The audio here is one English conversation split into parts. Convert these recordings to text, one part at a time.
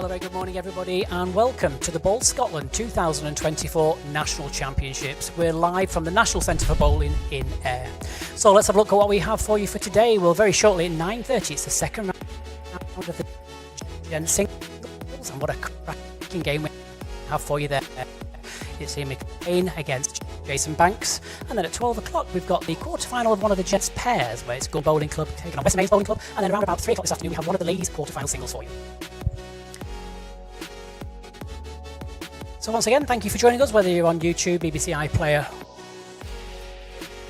very good morning everybody and welcome to the Bowl Scotland 2024 National Championships. We're live from the National Centre for Bowling in Ayr. So let's have a look at what we have for you for today. Well, very shortly at 9:30 it's the second round of the gents singles, and what a cracking game we have for you there. It's Iain McLean against Jason Banks, and then at 12 o'clock we've got the quarter-final of one of the gents pairs where it's Gun Bowling Club taking on Western Mains Bowling Club, and then around about 3 o'clock this afternoon we have one of the ladies quarter-final singles for you. So once again, thank you for joining us, whether you're on YouTube, BBC iPlayer.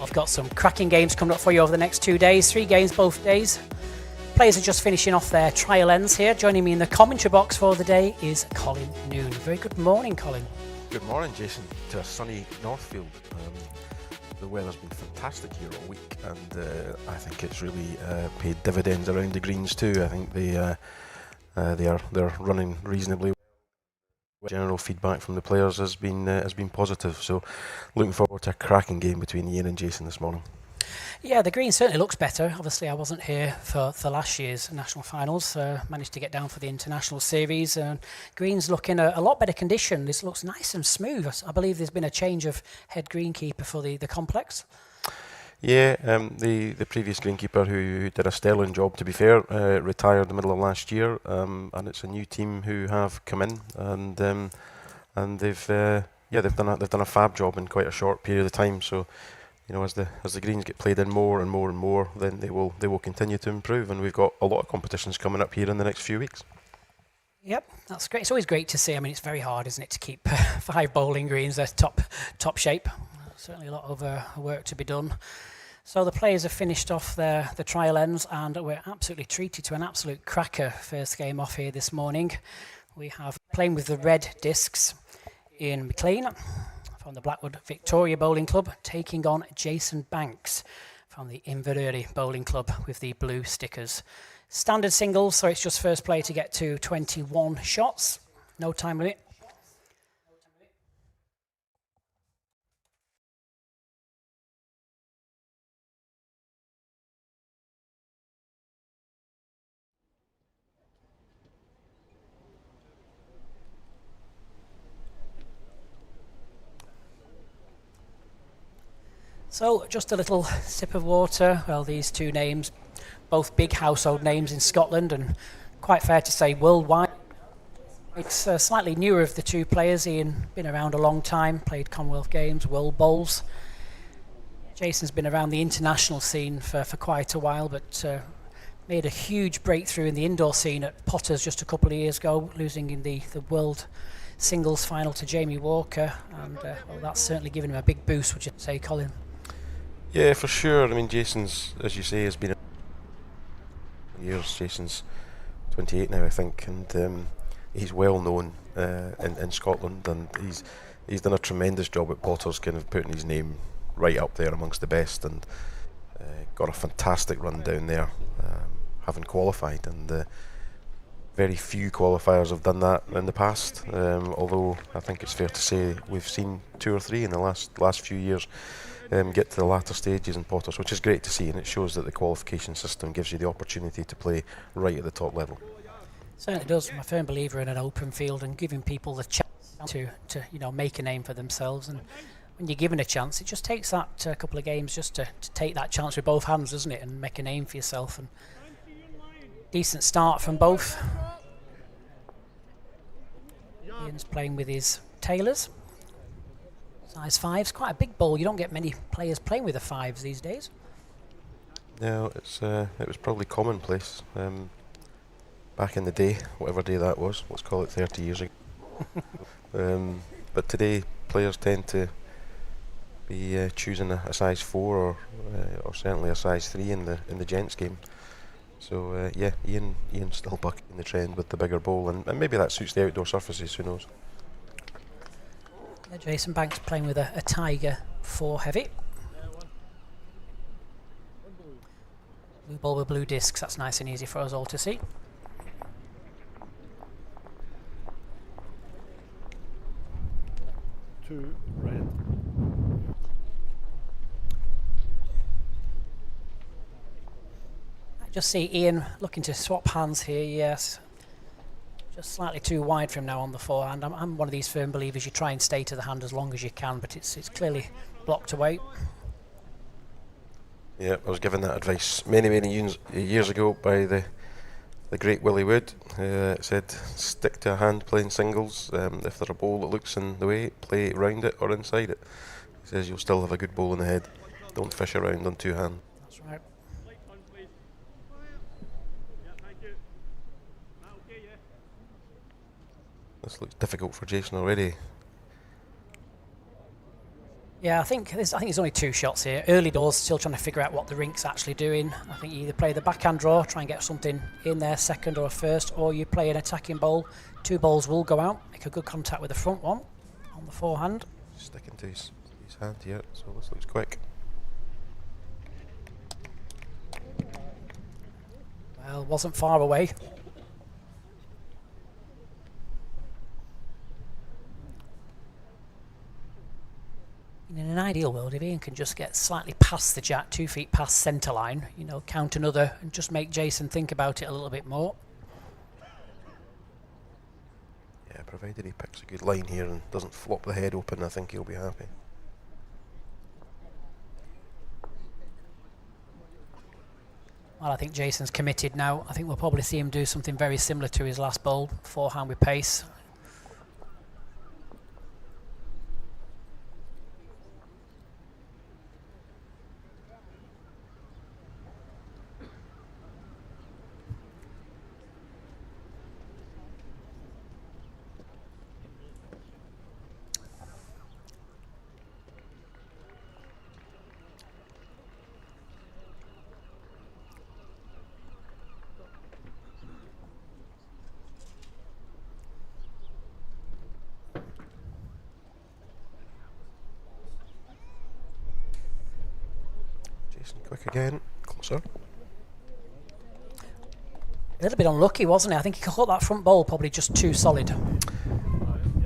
I've got some cracking games coming up for you over the next 2 days, 3 games both days. Players are just finishing off their trial ends here. Joining me in the commentary box for the day is Colin Noon. Very good morning, Colin. Good morning, Jason, to a sunny Northfield. The weather's been fantastic here all week, and I think it's really paid dividends around the greens too. I think they're running reasonably well. General feedback from the players has been positive, so looking forward to a cracking game between Iain and Jason this morning. Yeah, the green certainly looks better. Obviously, I wasn't here for last year's national finals. Managed to get down for the international series. Green's looking a lot better condition. This looks nice and smooth. I believe there's been a change of head greenkeeper for the complex. Yeah, the previous greenkeeper who did a sterling job, to be fair, retired in the middle of last year, and it's a new team who have come in, and they've done a fab job in quite a short period of time. So, you know, as the greens get played in more and more and more, then they will continue to improve, and we've got a lot of competitions coming up here in the next few weeks. Yep, that's great. It's always great to see. I mean, it's very hard, isn't it, to keep 5 bowling greens. They're top shape. Certainly a lot of work to be done. So the players have finished off the trial ends, and we're absolutely treated to an absolute cracker first game off here this morning. We have playing with the red discs Iain McLean from the Blackwood Victoria Bowling Club taking on Jason Banks from the Inverary Bowling Club with the blue stickers. Standard singles, so it's just first player to get to 21 shots. No time limit. So, just a little sip of water. Well, these two names, both big household names in Scotland and quite fair to say worldwide. It's slightly newer of the two players. Iain, been around a long time, played Commonwealth Games, World Bowls. Jason's been around the international scene for quite a while, but made a huge breakthrough in the indoor scene at Potters just a couple of years ago, losing in the World Singles final to Jamie Walker, and well, that's certainly given him a big boost, would you say, Colin? Yeah, for sure. I mean, Jason's, as you say, has been years. Jason's 28 now, I think, and he's well known in Scotland, and he's done a tremendous job at Potters, kind of putting his name right up there amongst the best, and got a fantastic run down there, having qualified, and very few qualifiers have done that in the past, although I think it's fair to say we've seen 2 or 3 in the last few years get to the latter stages in Potters, which is great to see, and it shows that the qualification system gives you the opportunity to play right at the top level. Certainly does. I'm a firm believer in an open field and giving people the chance to make a name for themselves, and when you're given a chance, it just takes that couple of games just to take that chance with both hands, doesn't it, and make a name for yourself. And decent start from both. Iain's playing with his tailors. Size 5's quite a big bowl. You don't get many players playing with the 5s these days. No, it was probably commonplace back in the day, whatever day that was. Let's call it 30 years ago. But today, players tend to be choosing a size 4 or certainly a size 3 in the gents game. So yeah, Iain's still bucking the trend with the bigger bowl, and maybe that suits the outdoor surfaces. Who knows? Jason Banks playing with a Tiger 4 heavy. Blue ball with blue discs, that's nice and easy for us all to see. Two red. I just see Iain looking to swap hands here, yes. Just slightly too wide for him now on the forehand. I'm one of these firm believers you try and stay to the hand as long as you can, but it's clearly blocked away. Yeah, I was given that advice many years ago by the great Willie Wood. Said stick to a hand playing singles. If there's a ball that looks in the way, play round it or inside it. He says you'll still have a good ball in the head. Don't fish around on two hand. That's right. This looks difficult for Jason already. Yeah, I think there's only 2 shots here. Early doors, still trying to figure out what the rink's actually doing. I think you either play the backhand draw, try and get something in there, second or first, or you play an attacking bowl. 2 balls will go out, make a good contact with the front one on the forehand. Sticking to his hand here, so this looks quick. Well, wasn't far away. In an ideal world, if Iain can just get slightly past the jack, 2 feet past centre line, you know, count another and just make Jason think about it a little bit more. Yeah, provided he picks a good line here and doesn't flop the head open, I think he'll be happy. Well, I think Jason's committed now. I think we'll probably see him do something very similar to his last bowl, forehand with pace. Jason quick again, closer. A little bit unlucky, wasn't he? I think he caught that front ball probably just too solid.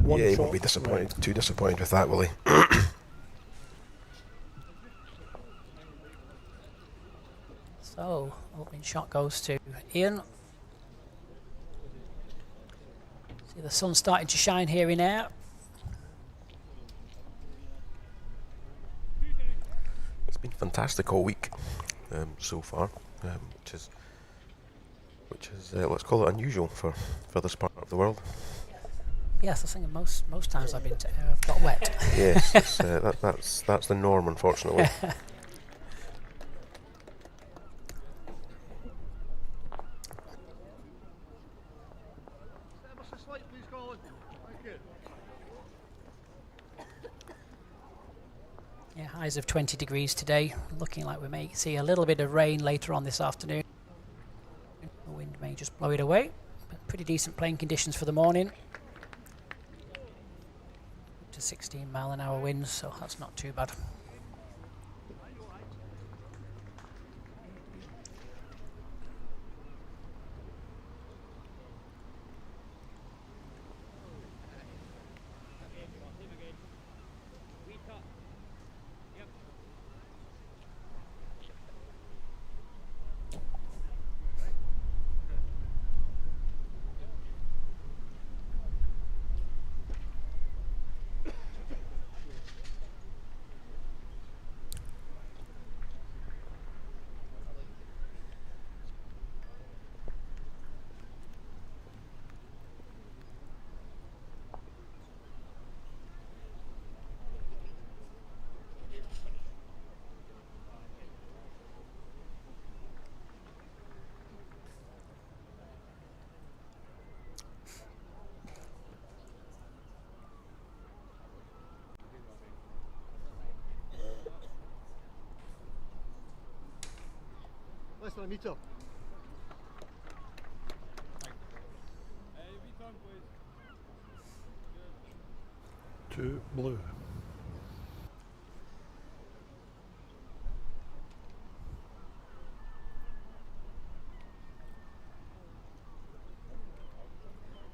Yeah, he won't be disappointed. Too disappointed with that, will he? So, opening shot goes to Iain. See the sun starting to shine here in Ayr. It's been fantastic all week so far, which is let's call it unusual for this part of the world. Yes, I think most times I've been to Ayr, I've got wet. Yes, that's the norm, unfortunately. Yeah, highs of 20 degrees today. Looking like we may see a little bit of rain later on this afternoon. The wind may just blow it away. But pretty decent playing conditions for the morning. Up to 16 mile an hour winds, so that's not too bad. Less than a metre. To blue.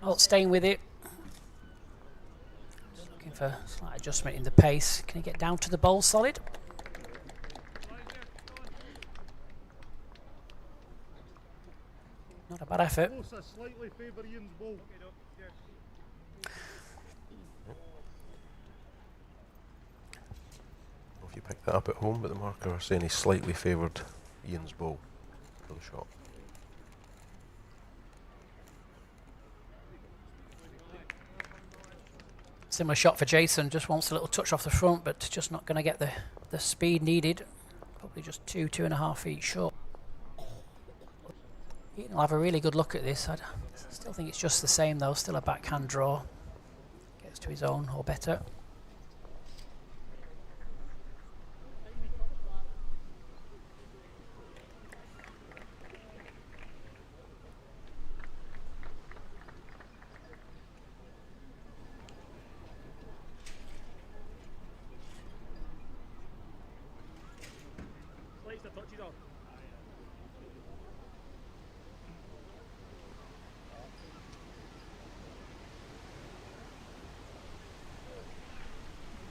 Oh, staying with it. Just looking for a slight adjustment in the pace. Can he get down to the bowl solid? Not a bad effort. Closer, slightly favour Iain's ball. If you pick that up at home, but the marker are saying he slightly favoured Iain's ball for the shot. Similar shot for Jason, just wants a little touch off the front, but just not going to get the speed needed. Probably just 2.5 feet short. Iain will have a really good look at this. I still think it's just the same though, still a backhand draw. Gets to his own or better.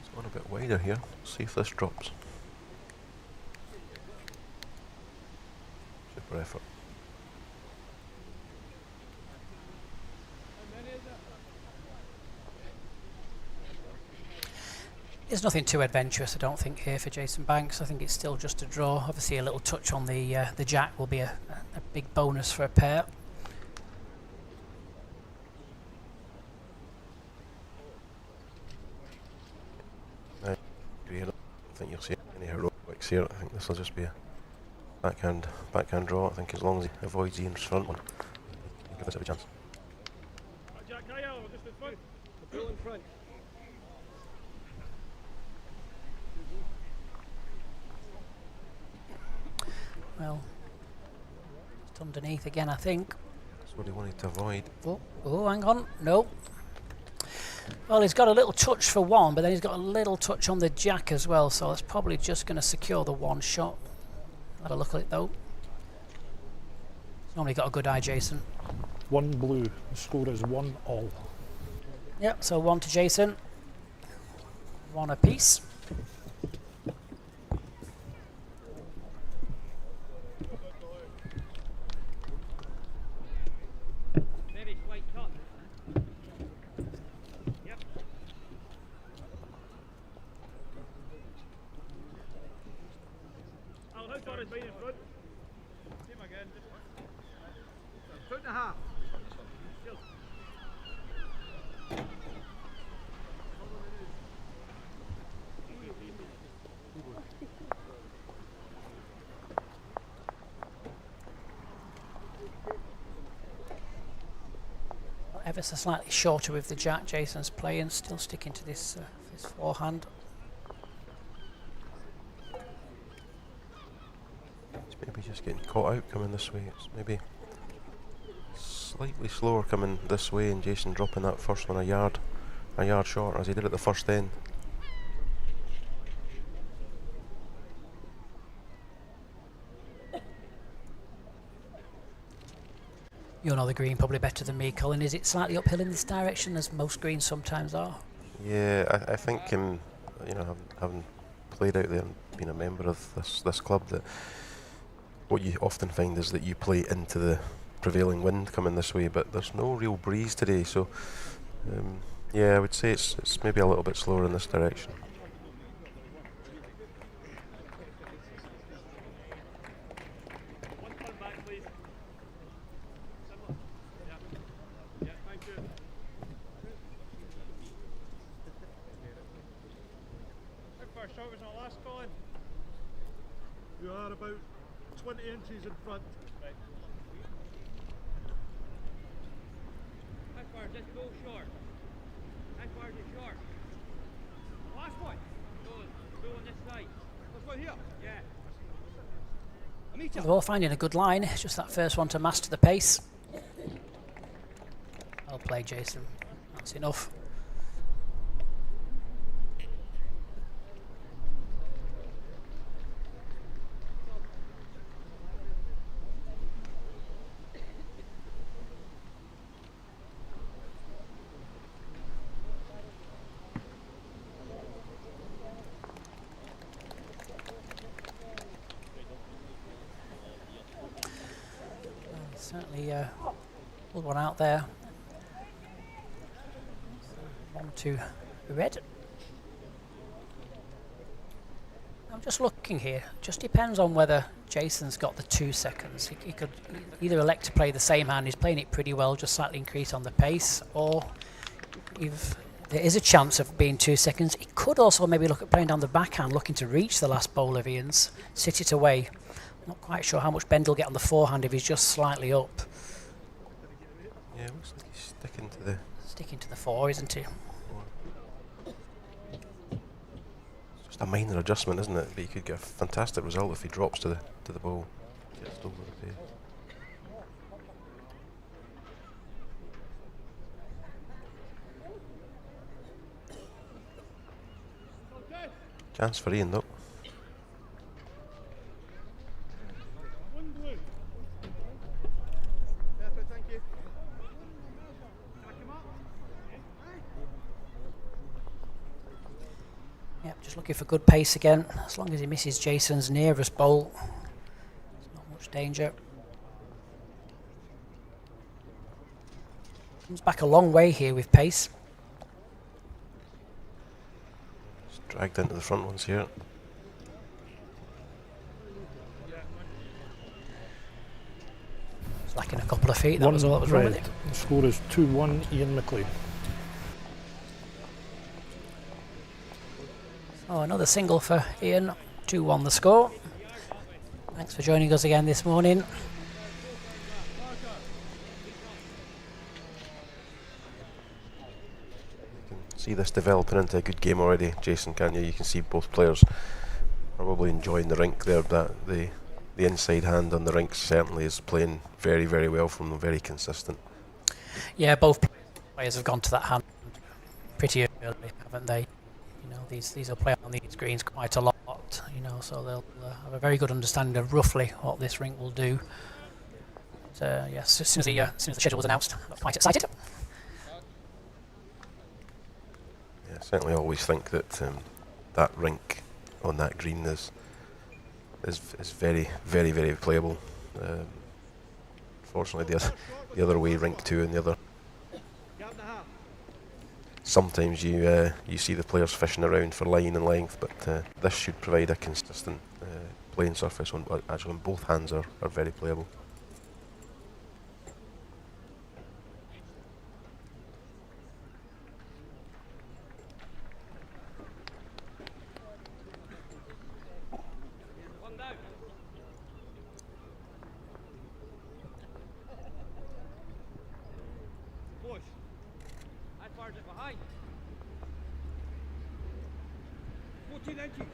It's gone a bit wider here. See if this drops. Super effort. There's nothing too adventurous, I don't think, here for Jason Banks. I think it's still just a draw. Obviously, a little touch on the jack will be a big bonus for a pair. I agree. I don't think you'll see any heroics here. I think this will just be a backhand draw. I think as long as he avoids Iain's front one, he'll give us a chance. Jack, just in front. The ball in front. Well, just underneath again, I think. That's what he wanted to avoid. Oh, hang on. No. Well, he's got a little touch for one, but then he's got a little touch on the jack as well, so it's probably just going to secure the one shot. Have a look at it, though. He's normally got a good eye, Jason. 1 blue. The score is 1-all. Yep, so 1 to Jason. 1 apiece. Ever so slightly shorter with the jack. Jason's playing, still sticking to this forehand. It's maybe just getting caught out coming this way. It's maybe slightly slower coming this way, and Jason dropping that first one a yard short as he did at the first end. You know the green probably better than me, Colin. Is it slightly uphill in this direction, as most greens sometimes are? Yeah, I think you know, having played out there and been a member of this club, that what you often find is that you play into the prevailing wind coming this way, but there's no real breeze today, so yeah, I would say it's maybe a little bit slower in this direction. You are about 20 inches in front. Right. How far is this goal short? How far is it short? Last one. Go on this side. Let's go here. Yeah. They're all finding a good line. It's just that first one to master the pace. Well played, Jason. That's enough. certainly pulled one out there. 1 to red. I'm just looking here. Just depends on whether Jason's got the 2 seconds. He could either elect to play the same hand. He's playing it pretty well, just slightly increase on the pace, or if there is a chance of being 2 seconds, he could also maybe look at playing down the backhand, looking to reach the last bowl of Iain's, sit it away. Not quite sure how much bend he'll get on the forehand if he's just slightly up. Yeah, it looks like he's sticking to the 4, isn't he? It's just a minor adjustment, isn't it? But you could get a fantastic result if he drops to the ball. Gets over the pace. Chance for Iain though. One blue. Perfect, thank you. Can I come up? Yep, just looking for good pace again. As long as he misses Jason's nearest bowl, there's not much danger. Comes back a long way here with pace. Dragged into the front ones here. It's lacking a couple of feet. That was all that was wrong with it. The score is 2-1 Iain McLean. Oh, another single for Iain. 2-1 the score. Thanks for joining us again this morning. See this developing into a good game already, Jason, can't you? You can see both players probably enjoying the rink there. That the inside hand on the rink certainly is playing very, very well from them, very consistent. Yeah, both players have gone to that hand pretty early, haven't they? You know, these will play on these greens quite a lot, you know, so they'll have a very good understanding of roughly what this rink will do. But, yes, as soon as the schedule was announced, I got quite excited. Yeah, certainly always think that that rink on that green is very, very, very playable. Fortunately, the other way, rink 2 and the other. Sometimes you see the players fishing around for line and length, but this should provide a consistent playing surface on actually on both hands are very playable. Push. How far is it behind? 14 inches.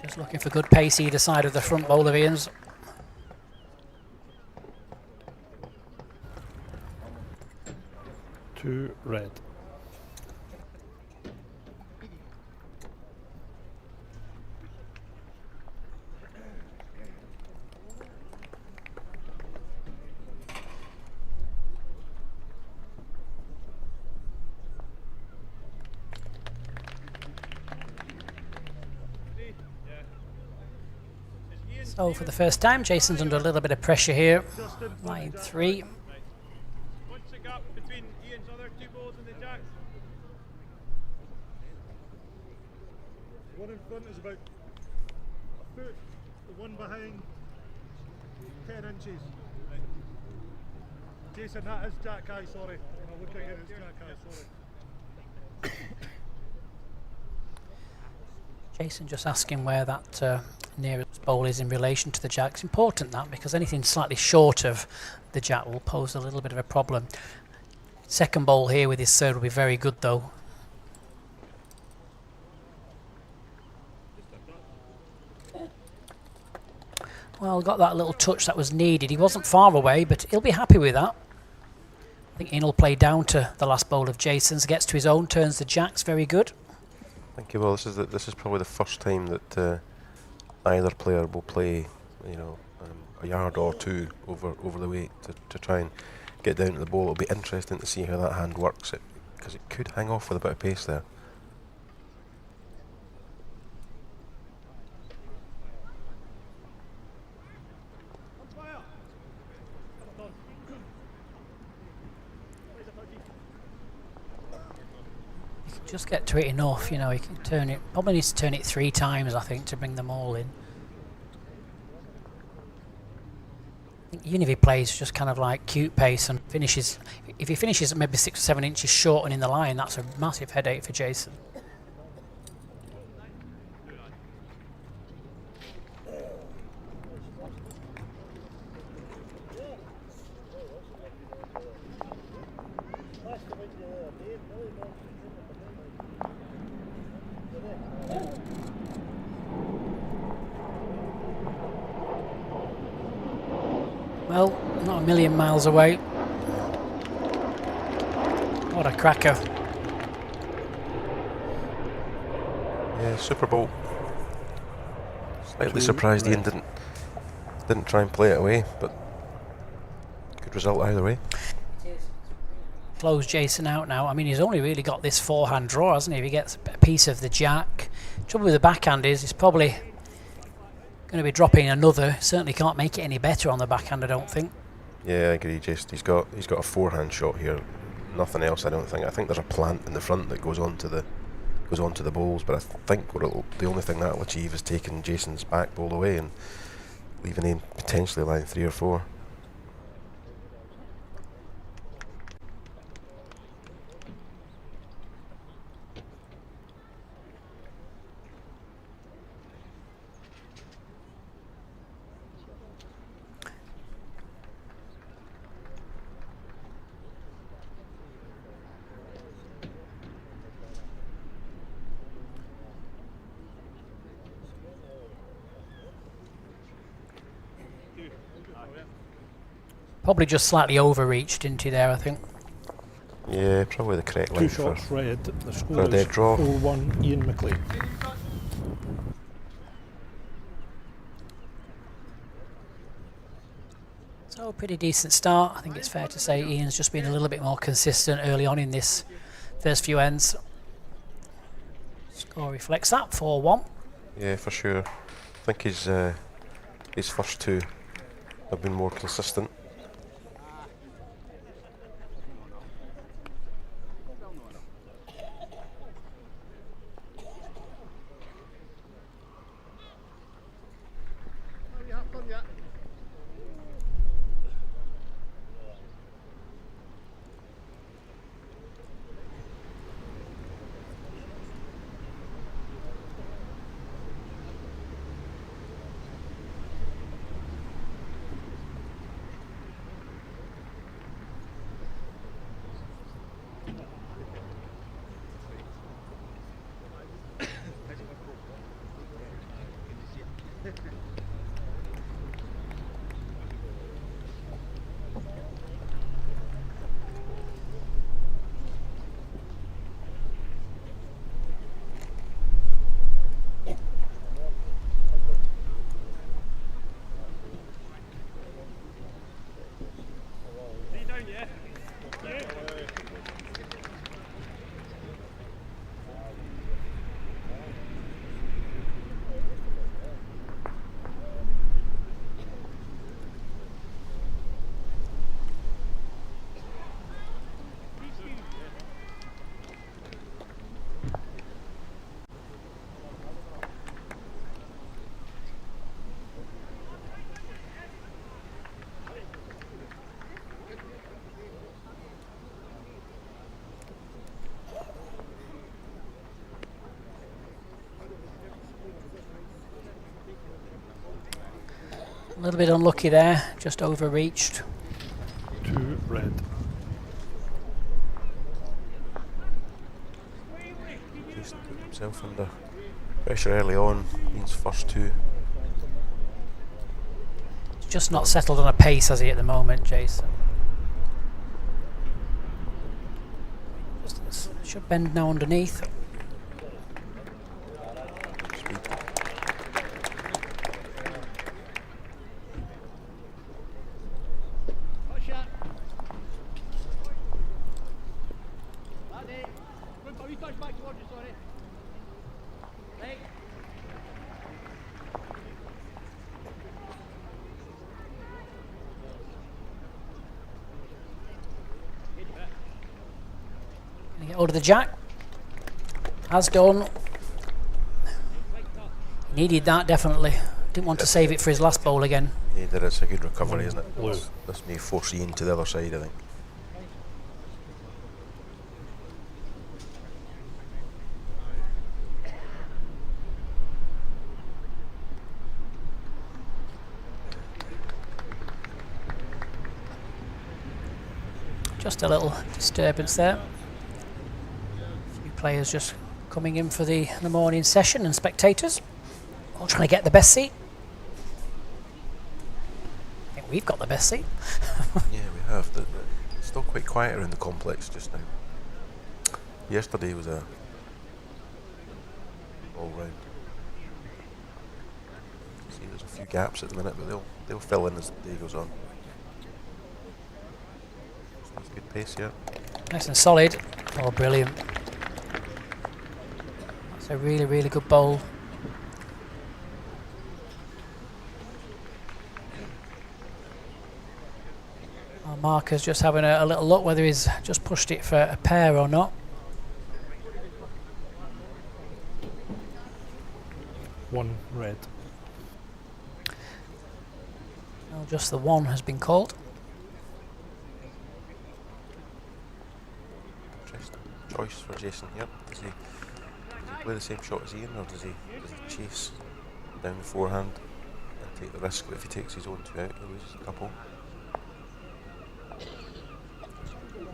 Just looking for good pace either side of the front bowl of Iain's. Two red. So for the first time, Jason's under a little bit of pressure here. Line 3. What's the gap between Iain's other 2 balls and the jacks? The one in front is about a foot, the one behind 10 inches. Jason, that is jack high, sorry. I'm looking at it, it's jack high, sorry. Jason just asking where that nearest bowl is in relation to the jack. It's important that, because anything slightly short of the jack will pose a little bit of a problem. Second bowl here with his third will be very good though. Well, got that little touch that was needed. He wasn't far away, but he'll be happy with that. I think Iain will play down to the last bowl of Jason's, gets to his own, turns the jacks, very good. Thank you. Well, this is probably the first time that either player will play, you know, a yard or two over the weight to try and get down to the ball. It'll be interesting to see how that hand works, because it could hang off with a bit of pace there. Just get to it enough, you know, he can turn it, probably needs to turn it 3 times, I think, to bring them all in. I think even if he plays just kind of like cute pace and finishes, if he finishes at maybe 6 or 7 inches short and in the line, that's a massive headache for Jason. Well, not a million miles away. What a cracker. Yeah, Super Bowl. Slightly surprised Iain didn't try and play it away, but good result either way. Close Jason out now. I mean, he's only really got this forehand draw, hasn't he? If he gets a piece of the jack. Trouble with the backhand is he's probably going to be dropping another. Certainly can't make it any better on the backhand, I don't think. Yeah, I agree. Just he's got a forehand shot here. Nothing else, I don't think. I think there's a plant in the front that goes onto the bowls, but I think the only thing that'll achieve is taking Jason's back bowl away and leaving him potentially line 3 or 4. Probably just slightly overreached into there, I think. Yeah, probably the correct 2 line shots red. The for score a is dead draw. 4-1 Iain McLean. So pretty decent start. I think it's fair to say Iain's just been a little bit more consistent early on in this first few ends. Score reflects that, 4-1. Yeah, for sure. I think his first 2 have been more consistent. A little bit unlucky there, just overreached. 2 red. Jason put himself under pressure early on. Iain's first 2. He's just not settled on a pace, has he, at the moment, Jason? Should bend now underneath. Oh, you touch back towards you, sorry. Leg. Gonna get hold of the jack. Has done. Needed that, definitely. Didn't want to save it for his last bowl again. Yeah, there is a good recovery, isn't it? Blue. This may force Iain to the other side, I think. Just a little disturbance there. A few players just coming in for the morning session and spectators. All trying to get the best seat. I think we've got the best seat. Yeah, we have. It's still quite quiet around the complex just now. Yesterday was a all round. See, there's a few gaps at the minute, but they'll fill in as the day goes on. That's good pace, yeah. Nice and solid. Oh, brilliant. That's a really, really good bowl. Our marker's just having a little look whether he's just pushed it for a pair or not. 1 red. Well, just the one has been called. Interesting choice for Jason. Yep. Does he play the same shot as Iain, or does he chase down the forehand and take the risk that if he takes his own two out, he loses a couple?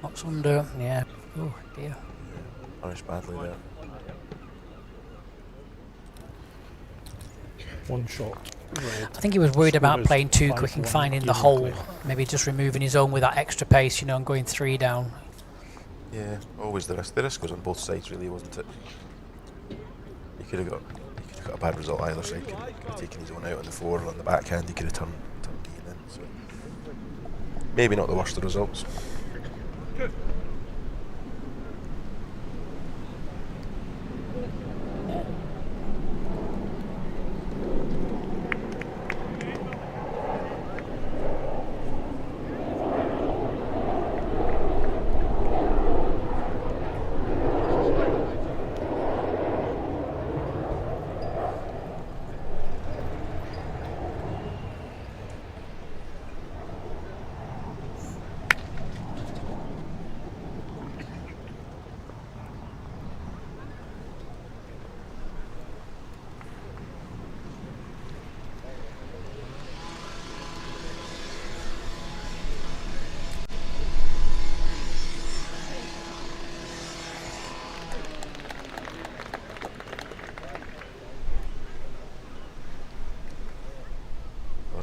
What's under? Yeah. Oh dear. Punished badly there. 1 shot. Red. I think he was worried about Scorers playing too quick and 5-1 finding the Iain hole. McLean. Maybe just removing his own with that extra pace, and going 3 down. Yeah, always the risk. The risk was on both sides, really, wasn't it? He could have got a bad result either side. Could have taken his own out on the 4, on the backhand. He could have turned Iain in. So maybe not the worst of results.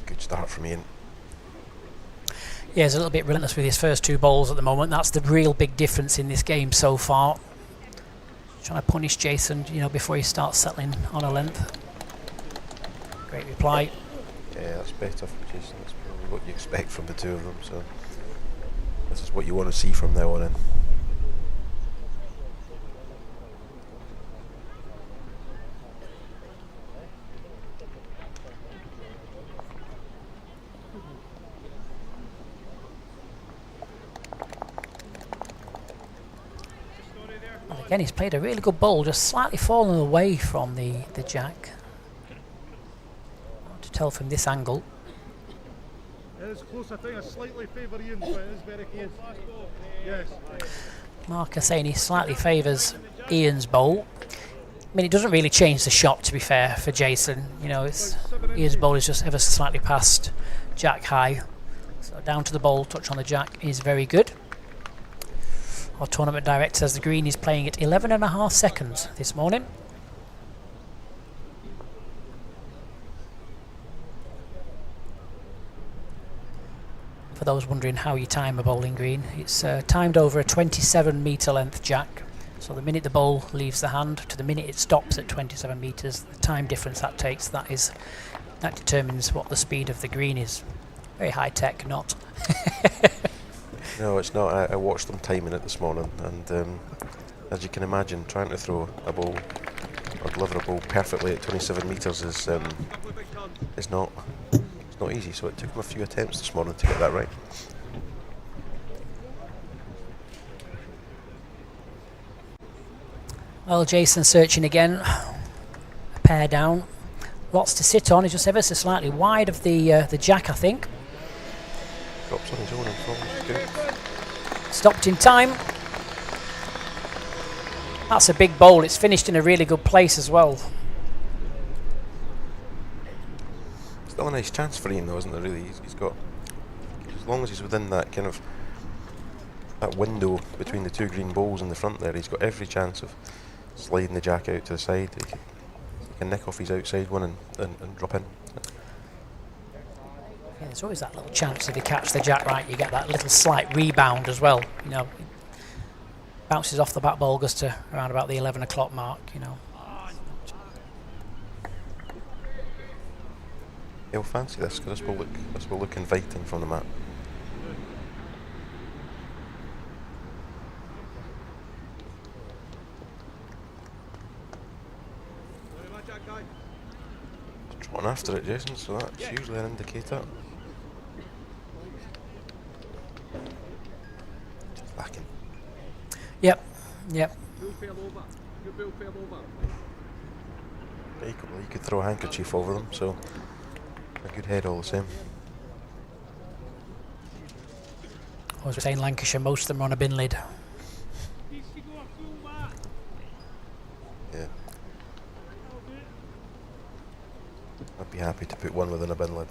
Good start from Iain. Yeah, he's a little bit relentless with his first 2 bowls at the moment. That's the real big difference in this game so far. Trying to punish Jason, before he starts settling on a length. Great reply. Yeah, that's better from Jason. That's probably what you expect from the two of them. So this is what you want to see from now on in. And again, he's played a really good bowl, just slightly fallen away from the jack. Hard to tell from this angle. It is close, I think I slightly favour Iain, but it is very close. Yes. Marker saying he slightly favours Iain's bowl. I mean, it doesn't really change the shot, to be fair, for Jason. Iain's bowl is just ever so slightly past jack high. So down to the bowl, touch on the jack is very good. Our tournament director says the green is playing at 11.5 seconds this morning. For those wondering how you time a bowling green, it's timed over a 27 metre length jack. So the minute the ball leaves the hand to the minute it stops at 27 metres, the time difference that takes, that determines what the speed of the green is. Very high tech, not. No, it's not. I watched them timing it this morning, and as you can imagine, trying to throw a ball or deliver a ball perfectly at 27 metres is not easy. So it took him a few attempts this morning to get that right. Well, Jason searching again. A pair down. Lots to sit on. He's just ever so slightly wide of the jack, I think. Drops on his own and falls. Good. Stopped in time. That's a big bowl. It's finished in a really good place as well. Still a nice chance for Iain though, isn't there, really? He's got, as long as he's within that kind of, that window between the two green bowls in the front there, he's got every chance of sliding the jack out to the side. He can nick off his outside one and drop in. Yeah, there's always that little chance if you catch the jack right, you get that little slight rebound as well. You know, bounces off the back bowl, goes to around about the 11 o'clock mark, you know. He'll fancy this because this will look inviting from the mat. He's trotting after it, Jason, so that's usually an indicator. Just lacking. Yep. Yeah, you could throw a handkerchief over them, so a good head all the same. I was saying Lancashire, most of them are on a bin lid. Yeah. I'd be happy to put one within a bin lid.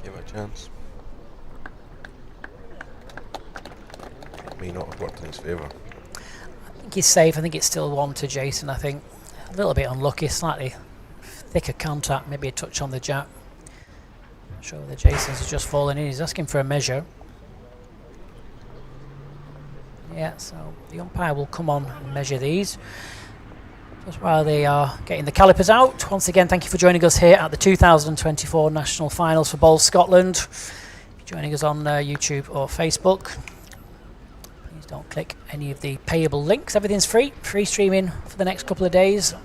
Give it a chance. May not have worked in his favour. I think he's safe. I think it's still 1 to Jason, I think. A little bit unlucky, slightly thicker contact, maybe a touch on the jack. Not sure whether Jason's has just fallen in. He's asking for a measure. Yeah, so the umpire will come on and measure these. Just while they are getting the calipers out. Once again, thank you for joining us here at the 2024 National Finals for Bowls Scotland. If you're joining us on YouTube or Facebook, please don't click any of the payable links. Everything's free streaming for the next couple of days. And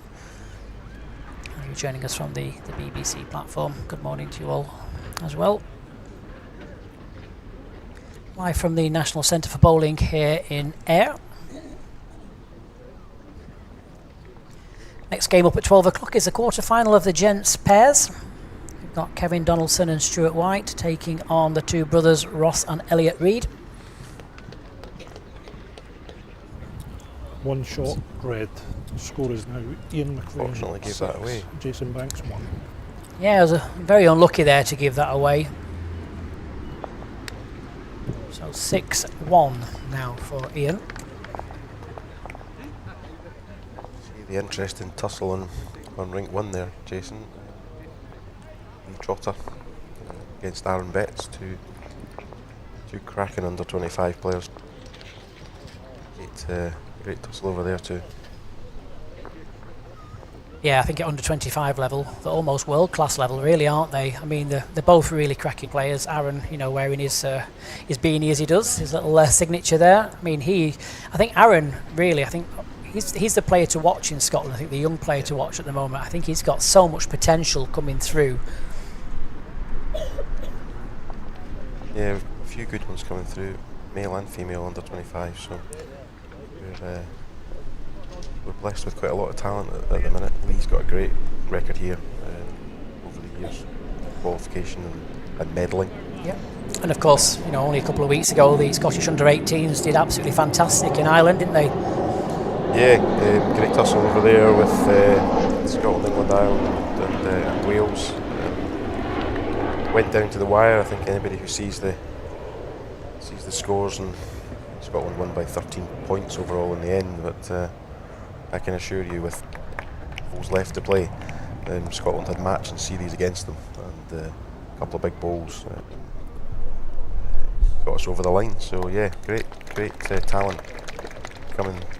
you're joining us from the BBC platform. Good morning to you all as well. Live from the National Centre for Bowling here in Ayr. Next game up at 12 o'clock is the quarter-final of the gents pairs. We've got Kevin Donaldson and Stuart White taking on the two brothers Ross and Elliot Reid. One shot, red. The score is now Iain McLean. Fortunately gave 6, that away. Jason Banks 1. Yeah, it was very unlucky there to give that away. So 6-1 now for Iain. The interesting tussle on rink 1 there, Jason. Lee Trotter against Aaron Betts, two cracking under 25 players. Great tussle over there too. Yeah, I think at under 25 level, they're almost world class level, really, aren't they? I mean, they're both really cracking players. Aaron, you know, wearing his beanie as he does, his little signature there. I mean, I think Aaron really, I think. He's the player to watch in Scotland. I think the young player to watch at the moment. I think he's got so much potential coming through. Yeah, a few good ones coming through, male and female under 25. So we're blessed with quite a lot of talent at the minute. Lee's got a great record here over the years, qualification and medalling. Yeah, and of course, you know, only a couple of weeks ago, the Scottish under-18s did absolutely fantastic in Ireland, didn't they? Yeah, great tussle over there with Scotland, England, Ireland and Wales. Went down to the wire. I think anybody who sees the scores, and Scotland won by 13 points overall in the end, but I can assure you with balls left to play, Scotland had match and series against them, and a couple of big bowls got us over the line. So yeah, great talent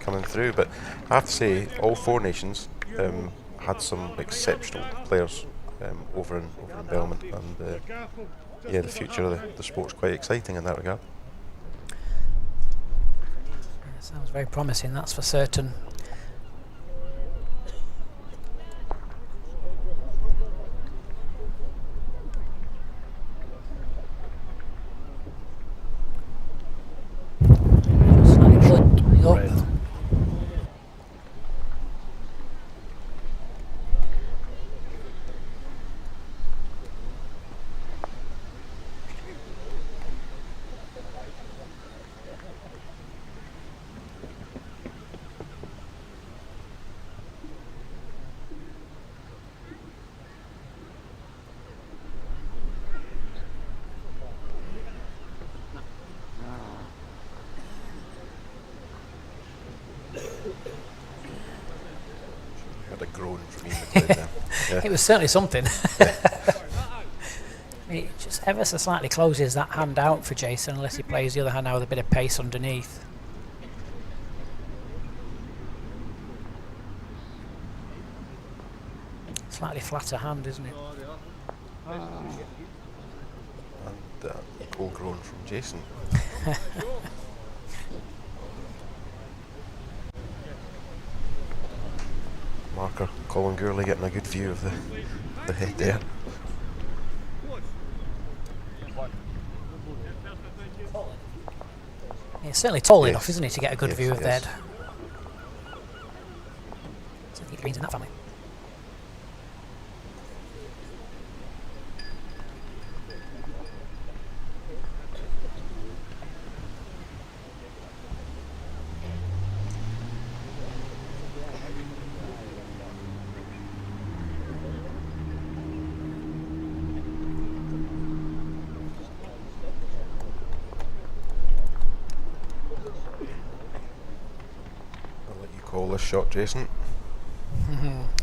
coming through. But I have to say, all four nations had some exceptional players over in Belmont, and yeah, the future of the sport's quite exciting in that regard. Yeah, sounds very promising, that's for certain. Red. Had a groan from Iain McLean there. Yeah. It was certainly something. I mean, it just ever so slightly closes that hand out for Jason, unless he plays the other hand out with a bit of pace underneath. Slightly flatter hand, isn't it? And equal groan from Jason. Marker Colin Gourley getting a good view of the head there. Yeah, it's certainly tall Yes. enough, isn't he, to get a good Yes, view of yes. the head. So I think it means in that family. I'll let you call this shot, Jason.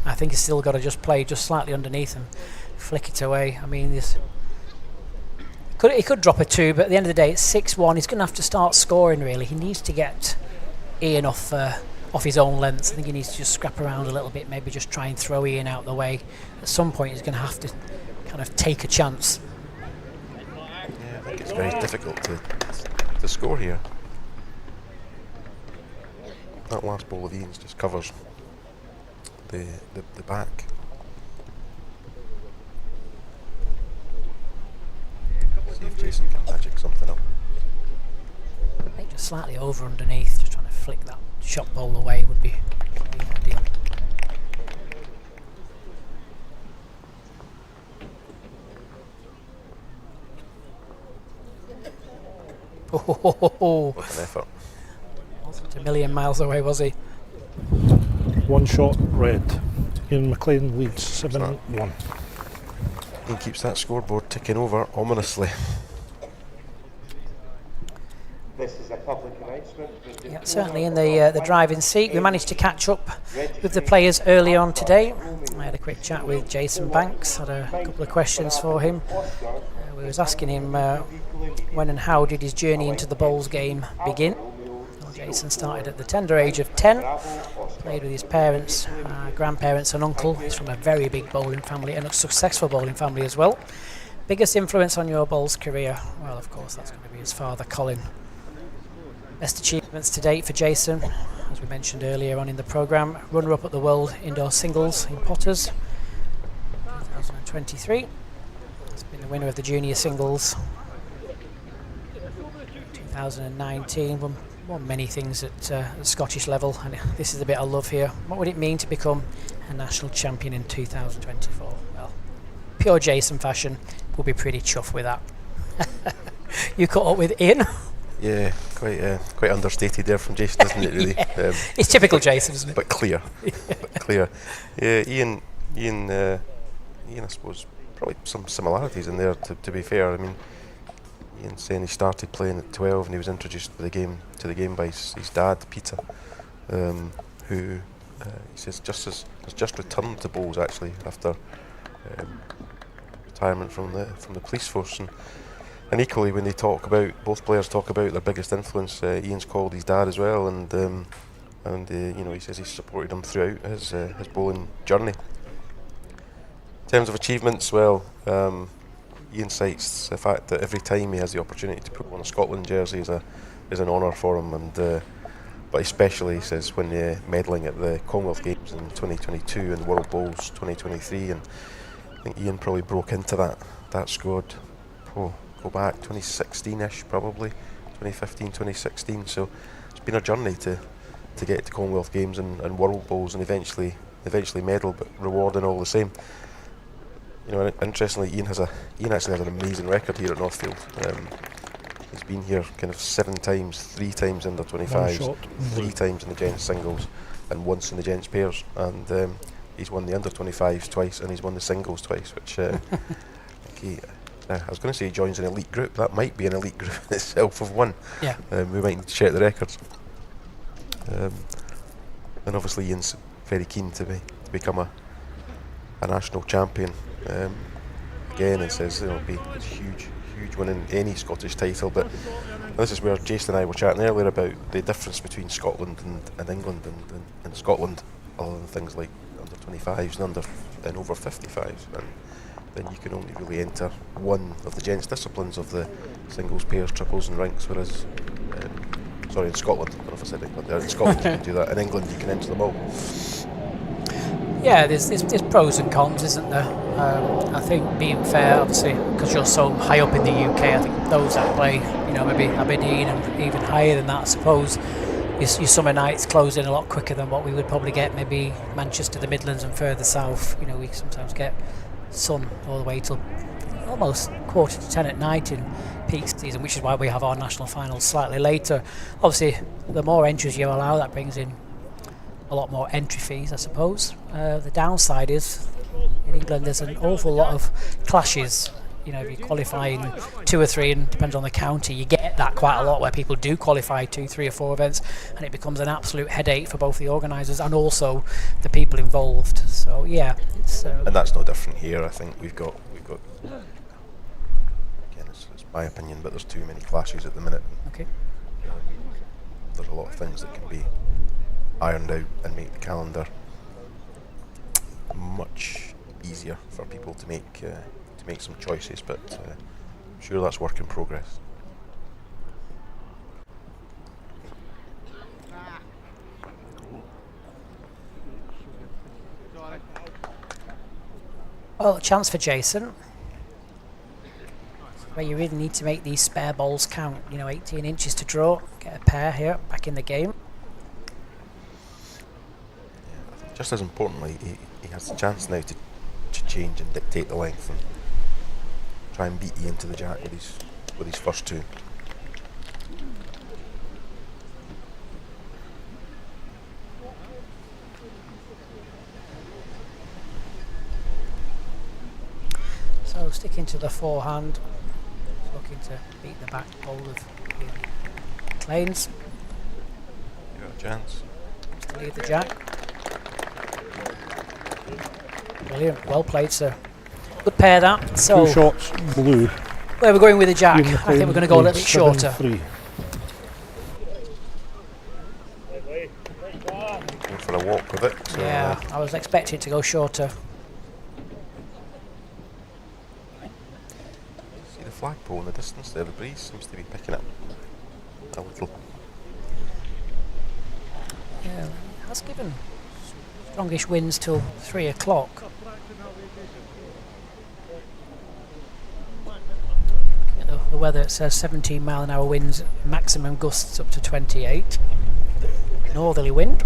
I think he's still got to just play just slightly underneath and flick it away. I mean, he could drop a 2, but at the end of the day, it's 6-1. He's going to have to start scoring, really. He needs to get Iain off his own length. I think he needs to just scrap around a little bit, maybe just try and throw Iain out the way. At some point, he's going to have to kind of take a chance. Yeah, I think it's very difficult to score here. That last ball of Iain's just covers the back. See if Jason can magic something up. I think just slightly over underneath, just trying to flick that shot ball away would be ideal. Oh, What an effort. wasn't a million miles away, was he? One shot, red. Iain McLean leads 7-1. He keeps that scoreboard ticking over ominously. This is a public announcement. Yeah, certainly in the driving seat. We managed to catch up with the players early on today. I had a quick chat with Jason Banks, had a couple of questions for him. We was asking him when and how did his journey into the bowls game begin. Well, Jason started at the tender age of 10, played with his parents, grandparents and uncle. He's from a very big bowling family and a successful bowling family as well. Biggest influence on your bowls career? Well, of course, that's going to be his father, Colin. Best achievements to date for Jason, as we mentioned earlier on in the programme, runner-up at the World Indoor Singles in Potters 2023. He's been the winner of the Junior Singles 2019, won many things at Scottish level, and this is a bit I love here. What would it mean to become a national champion in 2024? Well, pure Jason fashion, we'll be pretty chuffed with that. You caught up with Iain? Yeah, quite understated there from Jason, isn't it? Really, Yeah. It's typical Jason, isn't it? but clear. But clear. Yeah, Iain, I suppose probably some similarities in there. To be fair, I mean, Iain saying he started playing at 12 and he was introduced to the game by his dad, Peter, who he says has just returned to bowls actually after retirement from the police force. And equally, when both players talk about their biggest influence, Iain's called his dad as well, and and you know, he says he's supported him throughout his bowling journey. In terms of achievements, well, Iain cites the fact that every time he has the opportunity to put on a Scotland jersey is an honour for him, and but especially, he says, when medalling at the Commonwealth Games in 2022 and World Bowls 2023, and I think Iain probably broke into that squad, go back 2016ish probably, 2015, 2016. So it's been a journey to get to Commonwealth Games and World Bowls, and eventually medal, but rewarding all the same. You know, interestingly, Iain actually has an amazing record here at Northfield. He's been here kind of 7 times, 3 times under 25s, 3 times in the gents singles, and once in the gents pairs. And he's won the under 25s twice, and he's won the singles twice. Which I was going to say he joins an elite group. That might be an elite group in itself of one. Yeah. We might need to check the records. And obviously, Iain's very keen to become a national champion. Again, and says it'll be huge winning any Scottish title, but this is where Jason and I were chatting earlier about the difference between Scotland and England and Scotland, other than things like under 25s and over 55s, and then you can only really enter one of the gents disciplines of the singles, pairs, triples and ranks, whereas in Scotland, I don't know if I said England there, in Scotland you can do that, in England you can enter them all. Yeah, there's pros and cons, isn't there? I think, being fair, obviously, because you're so high up in the UK, I think those that play, you know, maybe Aberdeen and even higher than that, I suppose, your summer nights close in a lot quicker than what we would probably get maybe Manchester, the Midlands and further south. You know, we sometimes get sun all the way till almost 9:45 at night in peak season, which is why we have our national finals slightly later. Obviously, the more entries you allow, that brings in a lot more entry fees, I suppose. The downside is, in England, there's an awful lot of clashes. You know, if you qualify in 2 or 3, and depends on the county, you get that quite a lot where people do qualify 2, 3 or 4 events, and it becomes an absolute headache for both the organisers and also the people involved. So yeah, it's and that's no different here. I think we've got again, it's my opinion, but there's too many clashes at the minute. okay. There's a lot of things that can be ironed out and make the calendar much easier for people to make some choices, but I'm sure that's work in progress. Well, a chance for Jason, where you really need to make these spare balls count. You know, 18 inches to draw, get a pair here, back in the game. Just as importantly, he has the chance now to change and dictate the length and try and beat Iain to the jack with his first 2. So sticking to the forehand, looking to beat the back bowl of McLean's. You got a chance. To lead the jack. Brilliant, well played, sir. Good pair that. So 2 shots, blue. Where we're going with the jack, Iain I think we're going to go a little bit shorter. 7-3. Go for a walk with it. So Yeah, I was expecting it to go shorter. see the flagpole in the distance there. The breeze seems to be picking up a little. Yeah, it has given strongish winds till 3 o'clock. The weather, it says 17 mile an hour winds, maximum gusts up to 28. Northerly wind.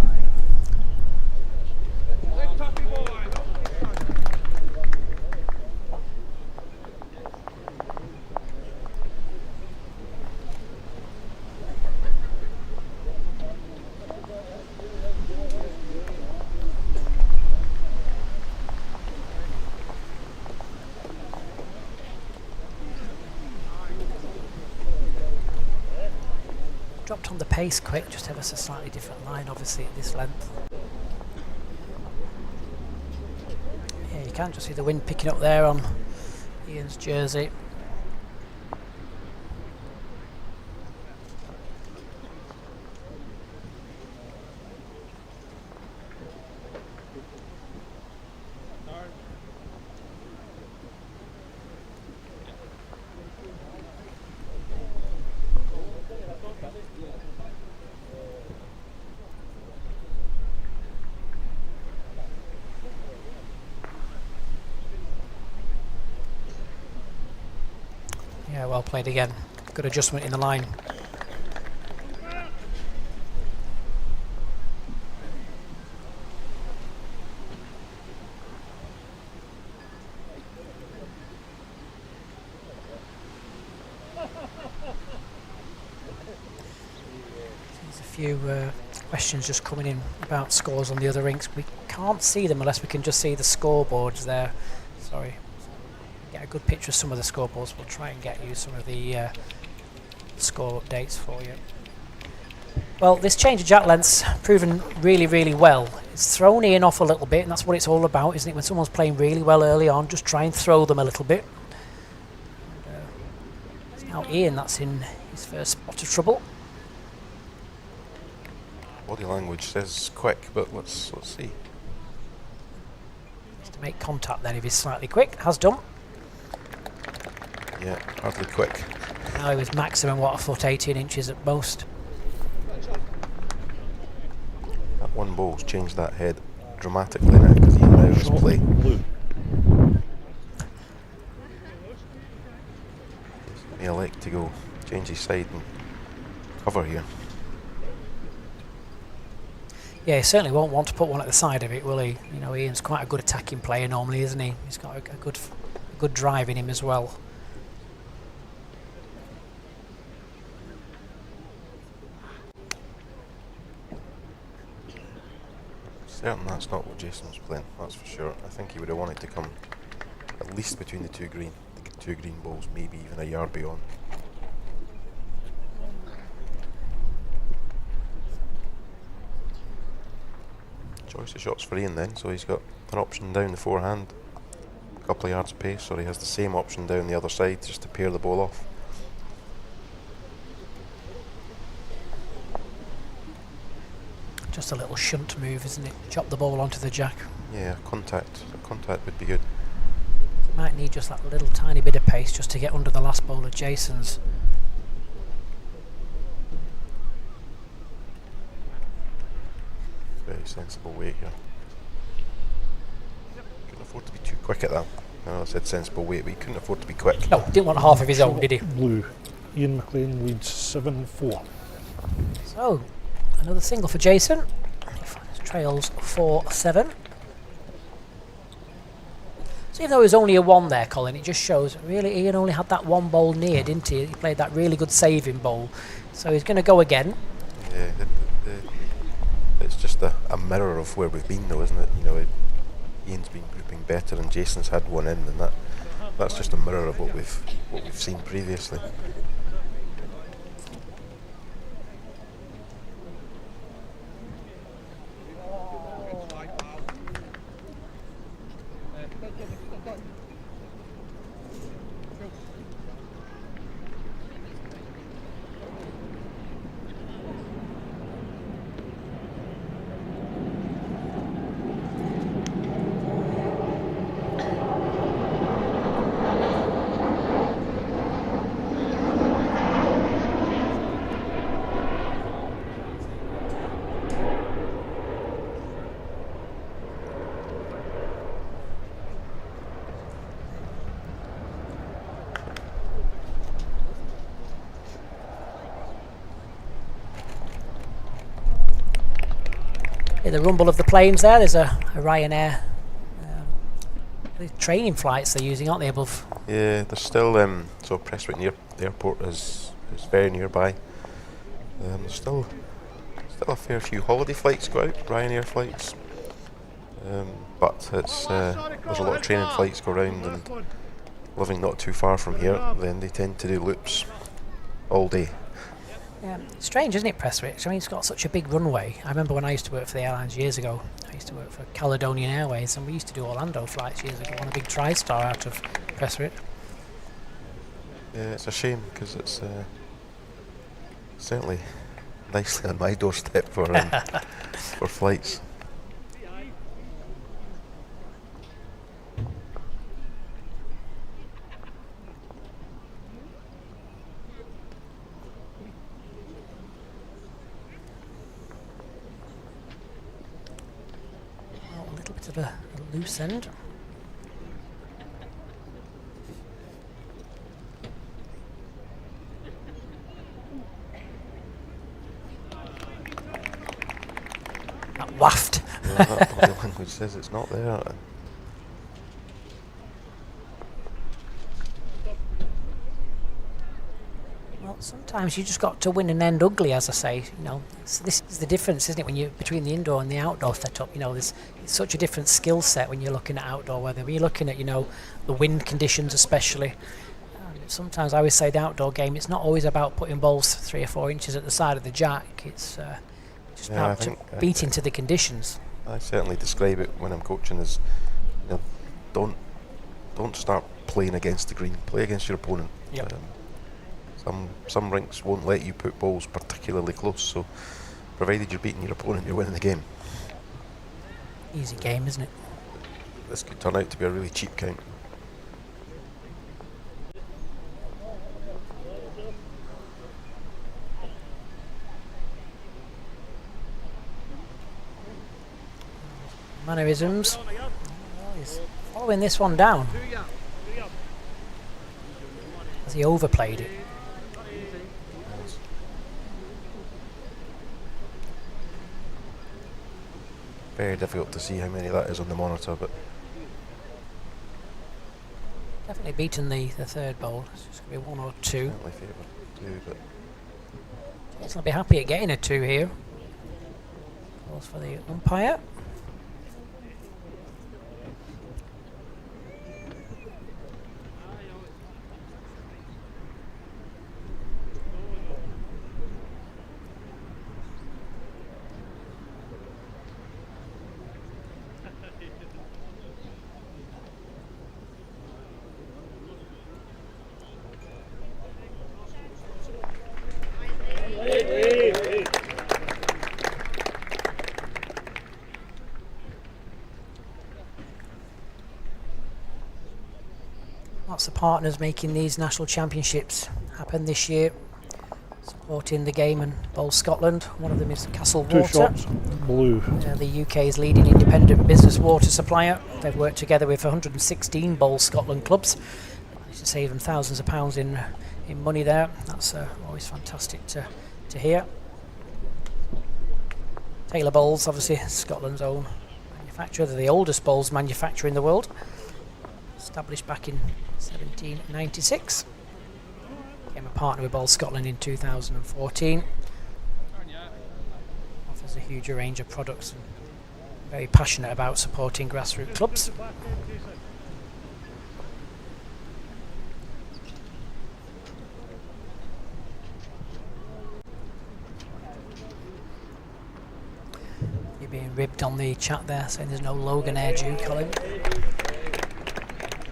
Dropped on the pace quick, just ever so slightly different line, obviously, at this length. Yeah, you can just see the wind picking up there on Iain's jersey. Yeah, well played again. Good adjustment in the line. There's a few questions just coming in about scores on the other rinks. We can't see them unless we can just see the scoreboards there. Sorry. Get a good picture of some of the scoreboards. We'll try and get you some of the score updates for you. Well, this change of jack length's proven really, really well. It's thrown Iain off a little bit, and that's what it's all about, isn't it? When someone's playing really well early on, just try and throw them a little bit. It's now Iain that's in his first spot of trouble. Body language says quick, but let's see. Just to make contact then if he's slightly quick. Has done. Yeah, hardly quick. Now he was maximum, what, a foot 18 inches at most. That one bowl's changed that head dramatically now because he now has Shot play. blue. May elect to go change his side and cover here. Yeah, he certainly won't want to put one at the side of it, will he? You know, Ian's quite a good attacking player normally, isn't he? He's got a good drive in him as well. Certain that's not what Jason was playing, that's for sure. I think he would have wanted to come at least between the two green balls, maybe even a yard beyond. Choice of shots for Iain then, so he's got an option down the forehand, a couple of yards pace, or he has the same option down the other side just to pair the ball off. Just a little shunt move, isn't it? Chop the ball onto the jack. Yeah, contact would be good. Might need just that little tiny bit of pace just to get under the last bowl of Jason's. Very sensible weight here. Couldn't afford to be too quick at that. No, I said sensible weight, but he couldn't afford to be quick. No, didn't want half of his own, did he? Blue. Iain McLean leads 7-4. So, another single for Jason. He trails 4-7. So even though it was only a 1 there, Colin, it just shows really Iain only had that one bowl near, didn't he? He played that really good saving bowl. So he's going to go again. Yeah, it's just a mirror of where we've been though, isn't it? You know, Iain's been grouping better and Jason's had one in, and that's just a mirror of what we've seen previously. The rumble of the planes there. There's a Ryanair training flights they're using, aren't they, above? Yeah, there's still so Prestwick near the airport is very nearby. There's still a fair few holiday flights go out, Ryanair flights, but it's there's a lot of training flights go around, and living not too far from here, then they tend to do loops all day. Yeah, strange, isn't it, Prestwick? I mean, it's got such a big runway. I remember when I used to work for the airlines years ago. I used to work for Caledonian Airways, and we used to do Orlando flights years ago on a big TriStar out of Prestwick. Yeah, it's a shame because it's certainly nicely on my doorstep for for flights. Of a loose end. waft. Yeah, that body language says it's not there. Well, sometimes you just got to win and end ugly, as I say. You know, this is the difference, isn't it, when you between the indoor and the outdoor setup? You know, it's such a different skill set when you're looking at outdoor weather. When you're looking at, you know, the wind conditions, especially. Sometimes I always say the outdoor game, it's not always about putting balls 3 or 4 inches at the side of the jack. It's just about beating to the conditions. I certainly describe it when I'm coaching as, you know, don't start playing against the green. Play against your opponent. Yep. Some rinks won't let you put balls particularly close, so provided you're beating your opponent, you're winning the game. Easy game, isn't it? This could turn out to be a really cheap count. Mannerisms. He's following this one down. As he overplayed it. Very difficult to see how many that is on the monitor, but Definitely beaten the third bowl. It's just going to be 1 or 2. certainly favoured 2, but He'll be happy at getting a 2 here. Calls for the umpire. Lots of partners making these national championships happen this year, supporting the game and Bowl Scotland. One of them is Castle 2 Water. shots, blue. The UK's leading independent business water supplier. They've worked together with 116 Bowl Scotland clubs. Managed to save them thousands of pounds in money there. That's always fantastic to hear. Taylor Bowls, obviously Scotland's own manufacturer. They're the oldest bowls manufacturer in the world. Established back in 1796. Became a partner with Bowl Scotland in 2014. Offers a huge range of products and very passionate about supporting grassroots clubs. You're being ribbed on the chat there, saying there's no Logan Air due, Colin.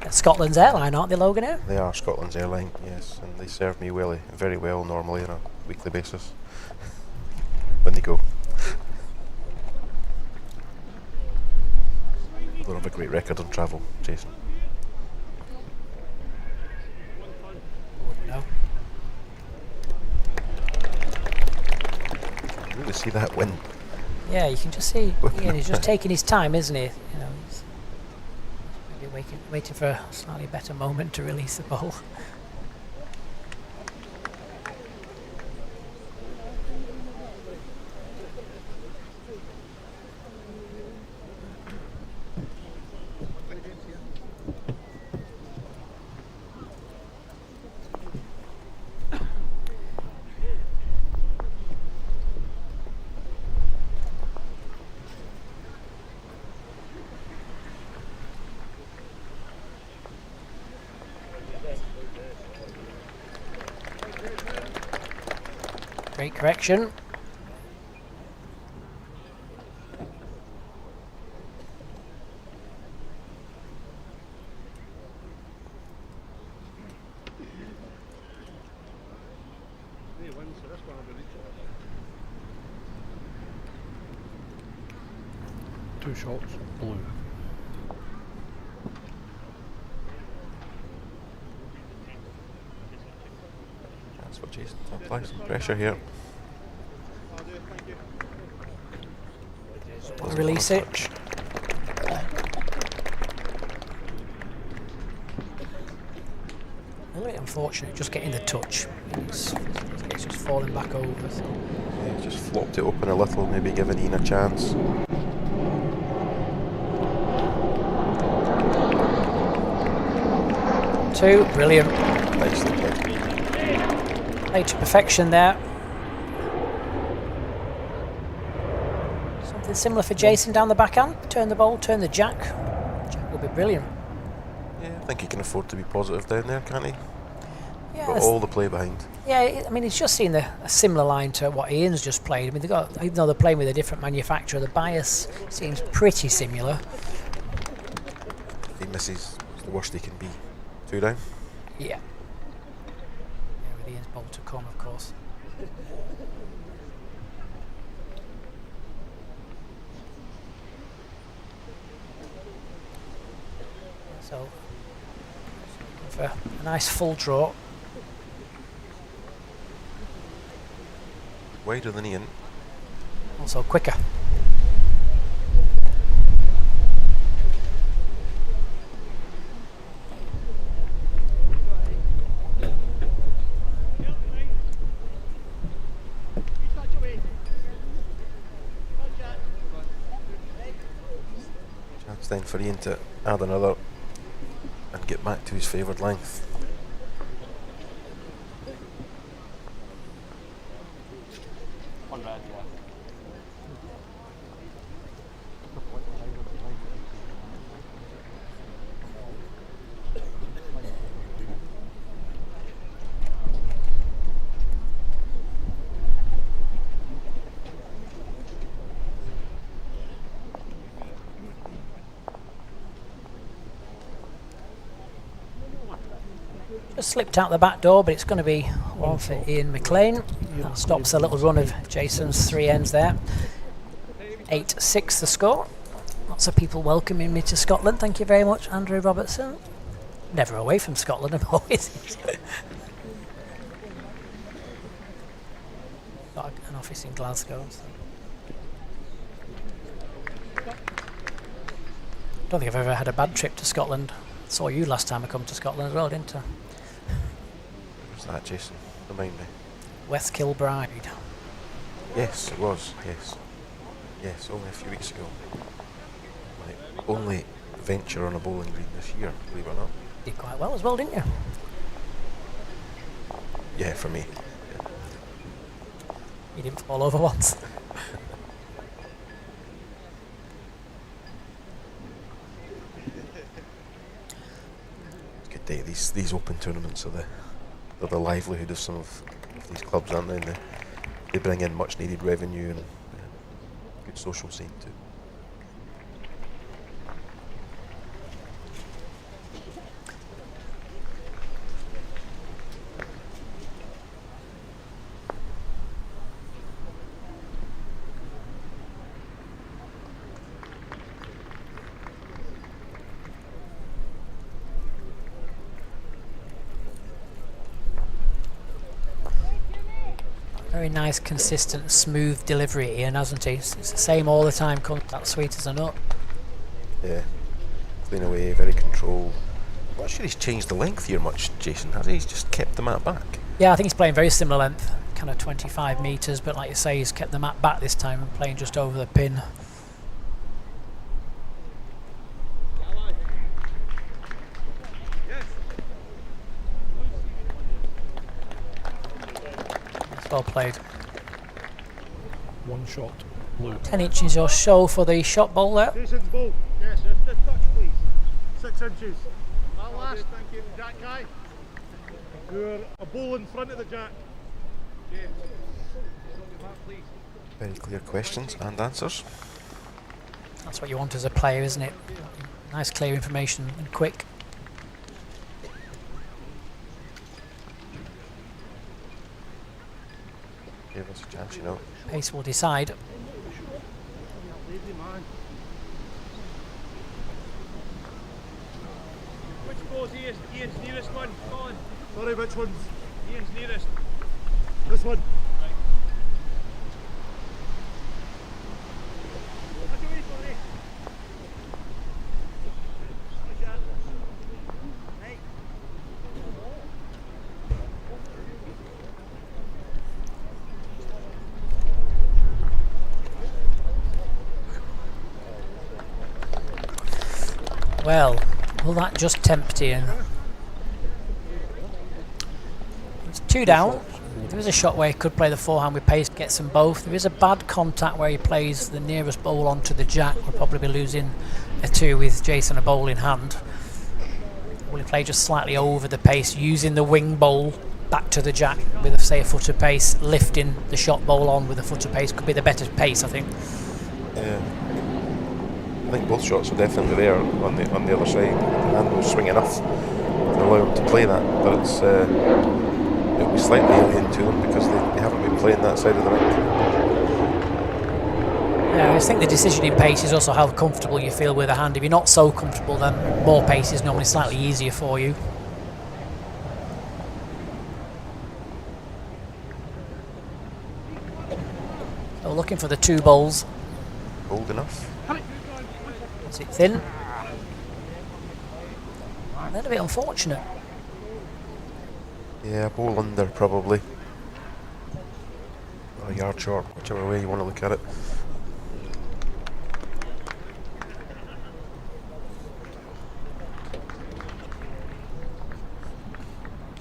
Scotland's airline, aren't they, Logan Air? they are Scotland's airline, yes, and they serve me very well normally on a weekly basis when they go. They don't have a great record on travel, Jason. Wouldn't know. You really see that win. Yeah, you can just see Iain, he's just taking his time, isn't he? You know, he's maybe waiting for a slightly better moment to release the ball. Great correction. Two shots, blue. That's what Jason to apply some pressure here. Release it. A little bit unfortunate just getting the touch. It's just falling back over. So. Yeah, just flopped it open a little, maybe giving Iain a chance. 2, brilliant. Nicely played. Played to perfection there. Something similar for Jason down the backhand. Turn the ball, turn the jack. Jack will be brilliant. Yeah, I think he can afford to be positive down there, can't he? Yeah, Got all the play behind. yeah. I mean, he's just seen a similar line to what Iain's just played. I mean, even though they're playing with a different manufacturer, the bias seems pretty similar. If he misses, it's the worst he can be. 2 down. Yeah. With Iain's ball to come, of course. So, looking for a nice full draw. Wider than Iain. Also quicker. Chance then for Iain to add another and get back to his favoured length. Just slipped out the back door, but it's going to be one for Iain McLean. That stops a little run of Jason's 3 ends there. 8-6 the score. Lots of people welcoming me to Scotland. Thank you very much, Andrew Robertson. Never away from Scotland, I'm always. Got an office in Glasgow. So. Don't think I've ever had a bad trip to Scotland. Saw you last time I come to Scotland as well, didn't I? What's that, Jason? Remind me. West Kilbride. Yes, it was. Yes. Yes, only a few weeks ago. My only venture on a bowling green this year, believe it or not. Did quite well as well, didn't you? Yeah, for me. Yeah. You didn't fall over once. Good day. These open tournaments are the livelihood of some of these clubs, aren't they? And they bring in much needed revenue and good social scene too. Very nice, consistent, smooth delivery, Iain, hasn't he? It's the same all the time, comes that sweet as a nut. Yeah, clean away, very controlled. I'm not sure he's changed the length here much, Jason, has he? He's just kept the mat back. Yeah, I think he's playing very similar length, kind of 25 metres, but like you say, he's kept the mat back this time and playing just over the pin. Well played. 1 shot, blue. 10 inches or so for the shot ball there. Jason's ball. Yes, the touch, please. 6 inches. That last. Okay, thank you. Jack Guy. You're a ball in front of the jack. Very clear questions and answers. That's what you want as a player, isn't it? Nice, clear information and quick. Give us a chance, you know. Pace will decide. Which ball's Iain's nearest one? Come on. Sorry, which one's? Iain's nearest. This one. Look away, sorry. Hey. Well, will that just tempt Iain? 2 down. There is a shot where he could play the forehand with pace, gets them both. There is a bad contact where he plays the nearest bowl onto the jack. We'll probably be losing a 2 with Jason a bowl in hand. Will he play just slightly over the pace, using the wing bowl back to the jack with, say, a foot of pace, lifting the shot bowl on with a foot of pace? Could be the better pace, I think. Yeah. I think both shots are definitely there on the other side. The hand will swing enough to allow him to play that, but it'll be slightly alien to them because they haven't been playing that side of the rink. Yeah, I just think the decision in pace is also how comfortable you feel with a hand. If you're not so comfortable, then more pace is normally slightly easier for you. So looking for the 2 bowls. Bold enough. Is it thin? A little bit unfortunate. Yeah, bowl under probably. Or a yard short, whichever way you want to look at it.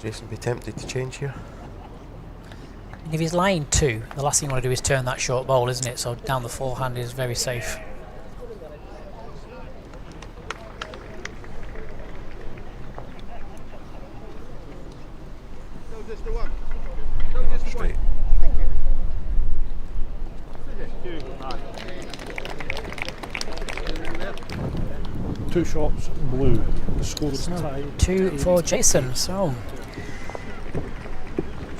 Jason be tempted to change here? And if he's lying 2, the last thing you want to do is turn that short bowl, isn't it? So down the forehand is very safe. Straight. 2 shots, blue. The score is tied. 2 for Jason. So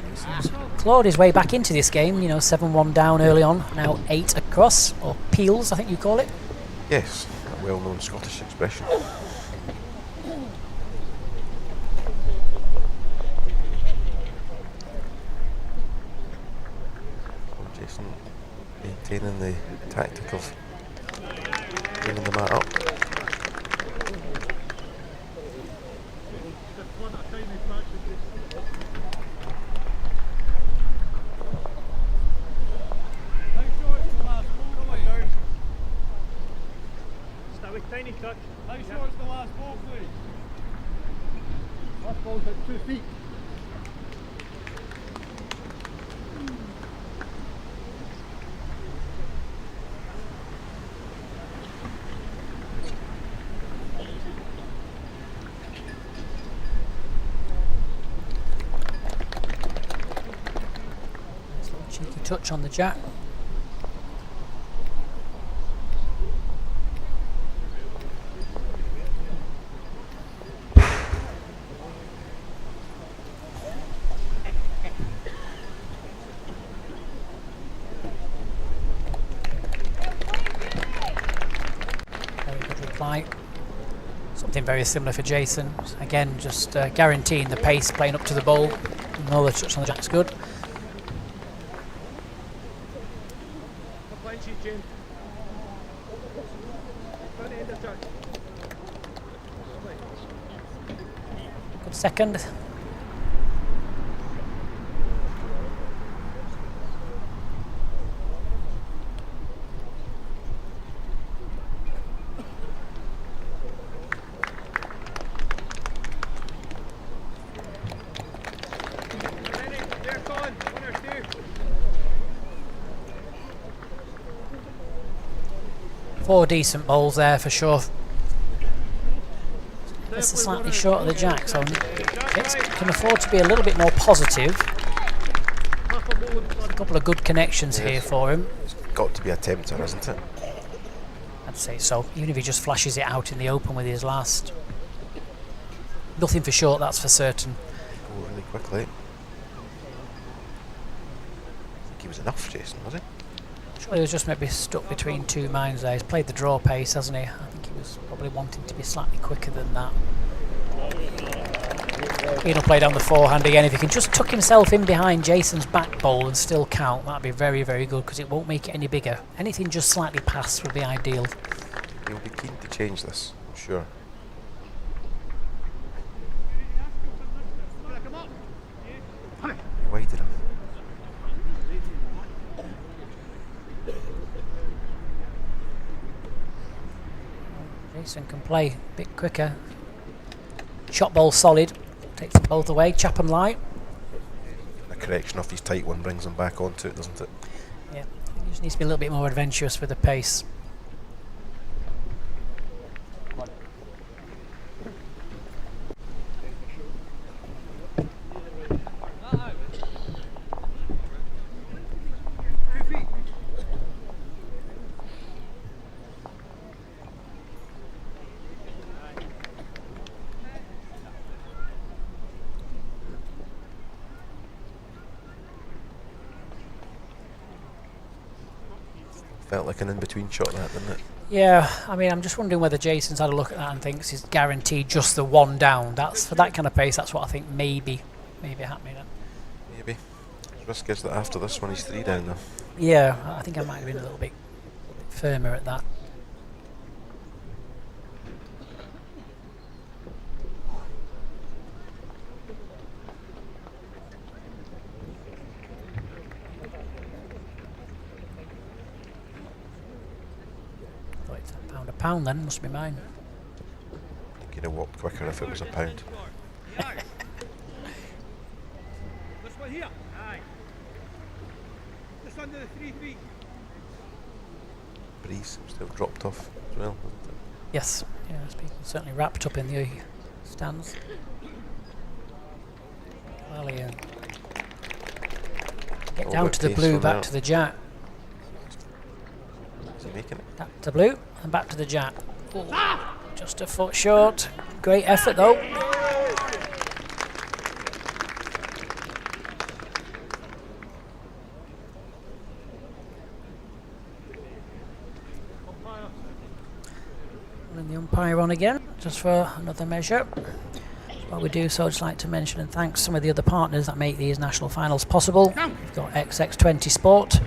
Jason's clawed his way back into this game. You know, 7-1 down early on. Now 8 across, or peels, I think you call it. Yes, a well-known Scottish expression. Jason maintaining the tactic of bringing the mat up. Tiny touch. How short's the last ball, please? Last ball's at 2 feet. Cheeky touch on the jack. Something very similar for Jason. Again, just guaranteeing the pace, playing up to the bowl. Another touch on the jack's good. Good second. Four decent bowls there for sure. This is slightly short of the jack, so Kits can afford to be a little bit more positive. A couple of good connections here for him. It's got to be a tempter, hasn't it? I'd say so, even if he just flashes it out in the open with his last. Nothing for short, that's for certain. Go really quickly. I think he was enough, Jason, was he? He was just maybe stuck between 2 minds there. He's played the draw pace, hasn't he? I think he was probably wanting to be slightly quicker than that. Iain will play down the forehand again. If he can just tuck himself in behind Jason's back bowl and still count, that'd be very, very good, because it won't make it any bigger. Anything just slightly past would be ideal. He'll be keen to change this, I'm sure. Wide enough. Jason can play a bit quicker. Shot ball solid. Takes them both away. Chap 'em light. correction off his tight one brings him back onto it, doesn't it? Yeah, he just needs to be a little bit more adventurous with the pace. Felt like an in-between shot, that, didn't it? Yeah, I mean, I'm just wondering whether Jason's had a look at that and thinks he's guaranteed just the one down. That's for that kind of pace. That's what I think maybe happening. Maybe. Risk is that after this one he's 3 down though. Yeah, I think I might have been a little bit firmer at that. Oh, it's a pound then, must be mine. I think he'd have walked quicker if it was a pound. This one here. Aye. Just under the 3 feet. Breeze still dropped off as well, hasn't it? Yes, yes, people certainly wrapped up in the stands. Well, Iain. Get All down about to the pace blue, on back that. to the jack. Is he making it? Back to blue and back to the jack. Ooh, just a foot short. Great effort though. And the umpire on again, just for another measure. While we do so, I'd just like to mention and thank some of the other partners that make these national finals possible. We've got XX20 Sport.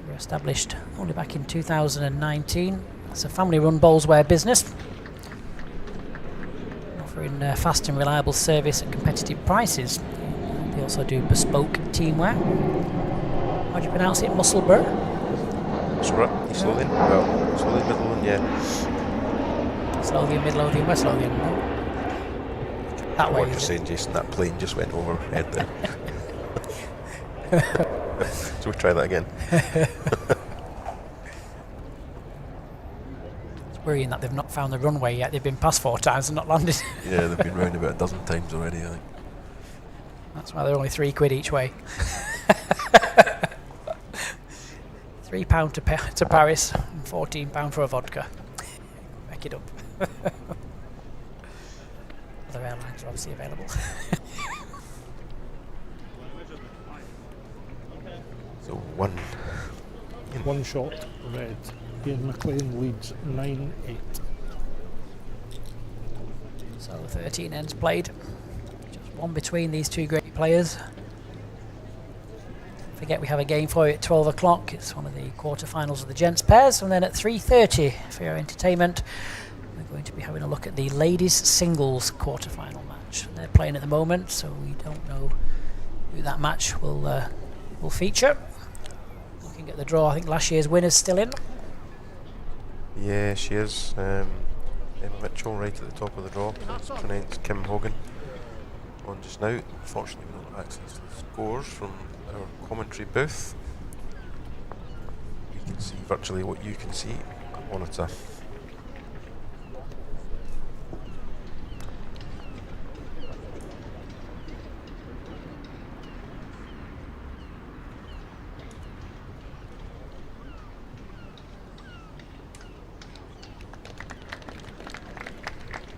We were established only back in 2019. It's a family-run bowlswear business, offering fast and reliable service at competitive prices. They also do bespoke teamwear. How do you pronounce it? Musselburgh? East Lothian? Well, East Lothian, Middle Lothian, yeah. East Lothian, Mid Lothian, West Lothian. No? That way. What you're saying, Jason, that plane just went overhead there. So we try that again. It's worrying that they've not found the runway yet. They've been past 4 times and not landed. Yeah, they've been round about a dozen times already, I think. That's why they're only £3 each way. £3 to Paris and £14 for a vodka. Back it up. Other airlines are obviously available. So one shot red. Iain McLean leads 9-8. So 13 ends played. Just one between these two great players. Don't forget we have a game for you at 12 o'clock. It's one of the quarterfinals of the gents pairs. And then at 3:30 for your entertainment, we're going to be having a look at the ladies singles quarterfinal match. They're playing at the moment, so we don't know who that match will feature. Looking at the draw, I think last year's winner's still in. Yeah, she is. Emma Mitchell right at the top of the draw. It's pronounced Kim Hogan on just now. Unfortunately, we don't have access to the scores from our commentary booth. We can see virtually what you can see on the monitor.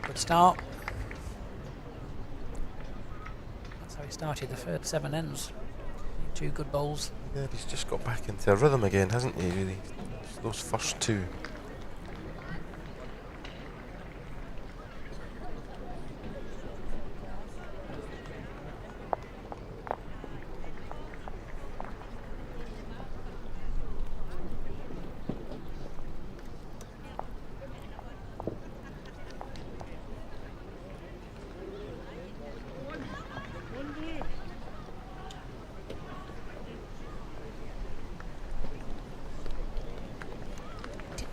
Good start. That's how he started the first 7 ends. 2 good bowls. Yeah, he's just got back into a rhythm again, hasn't he, really? Those first 2.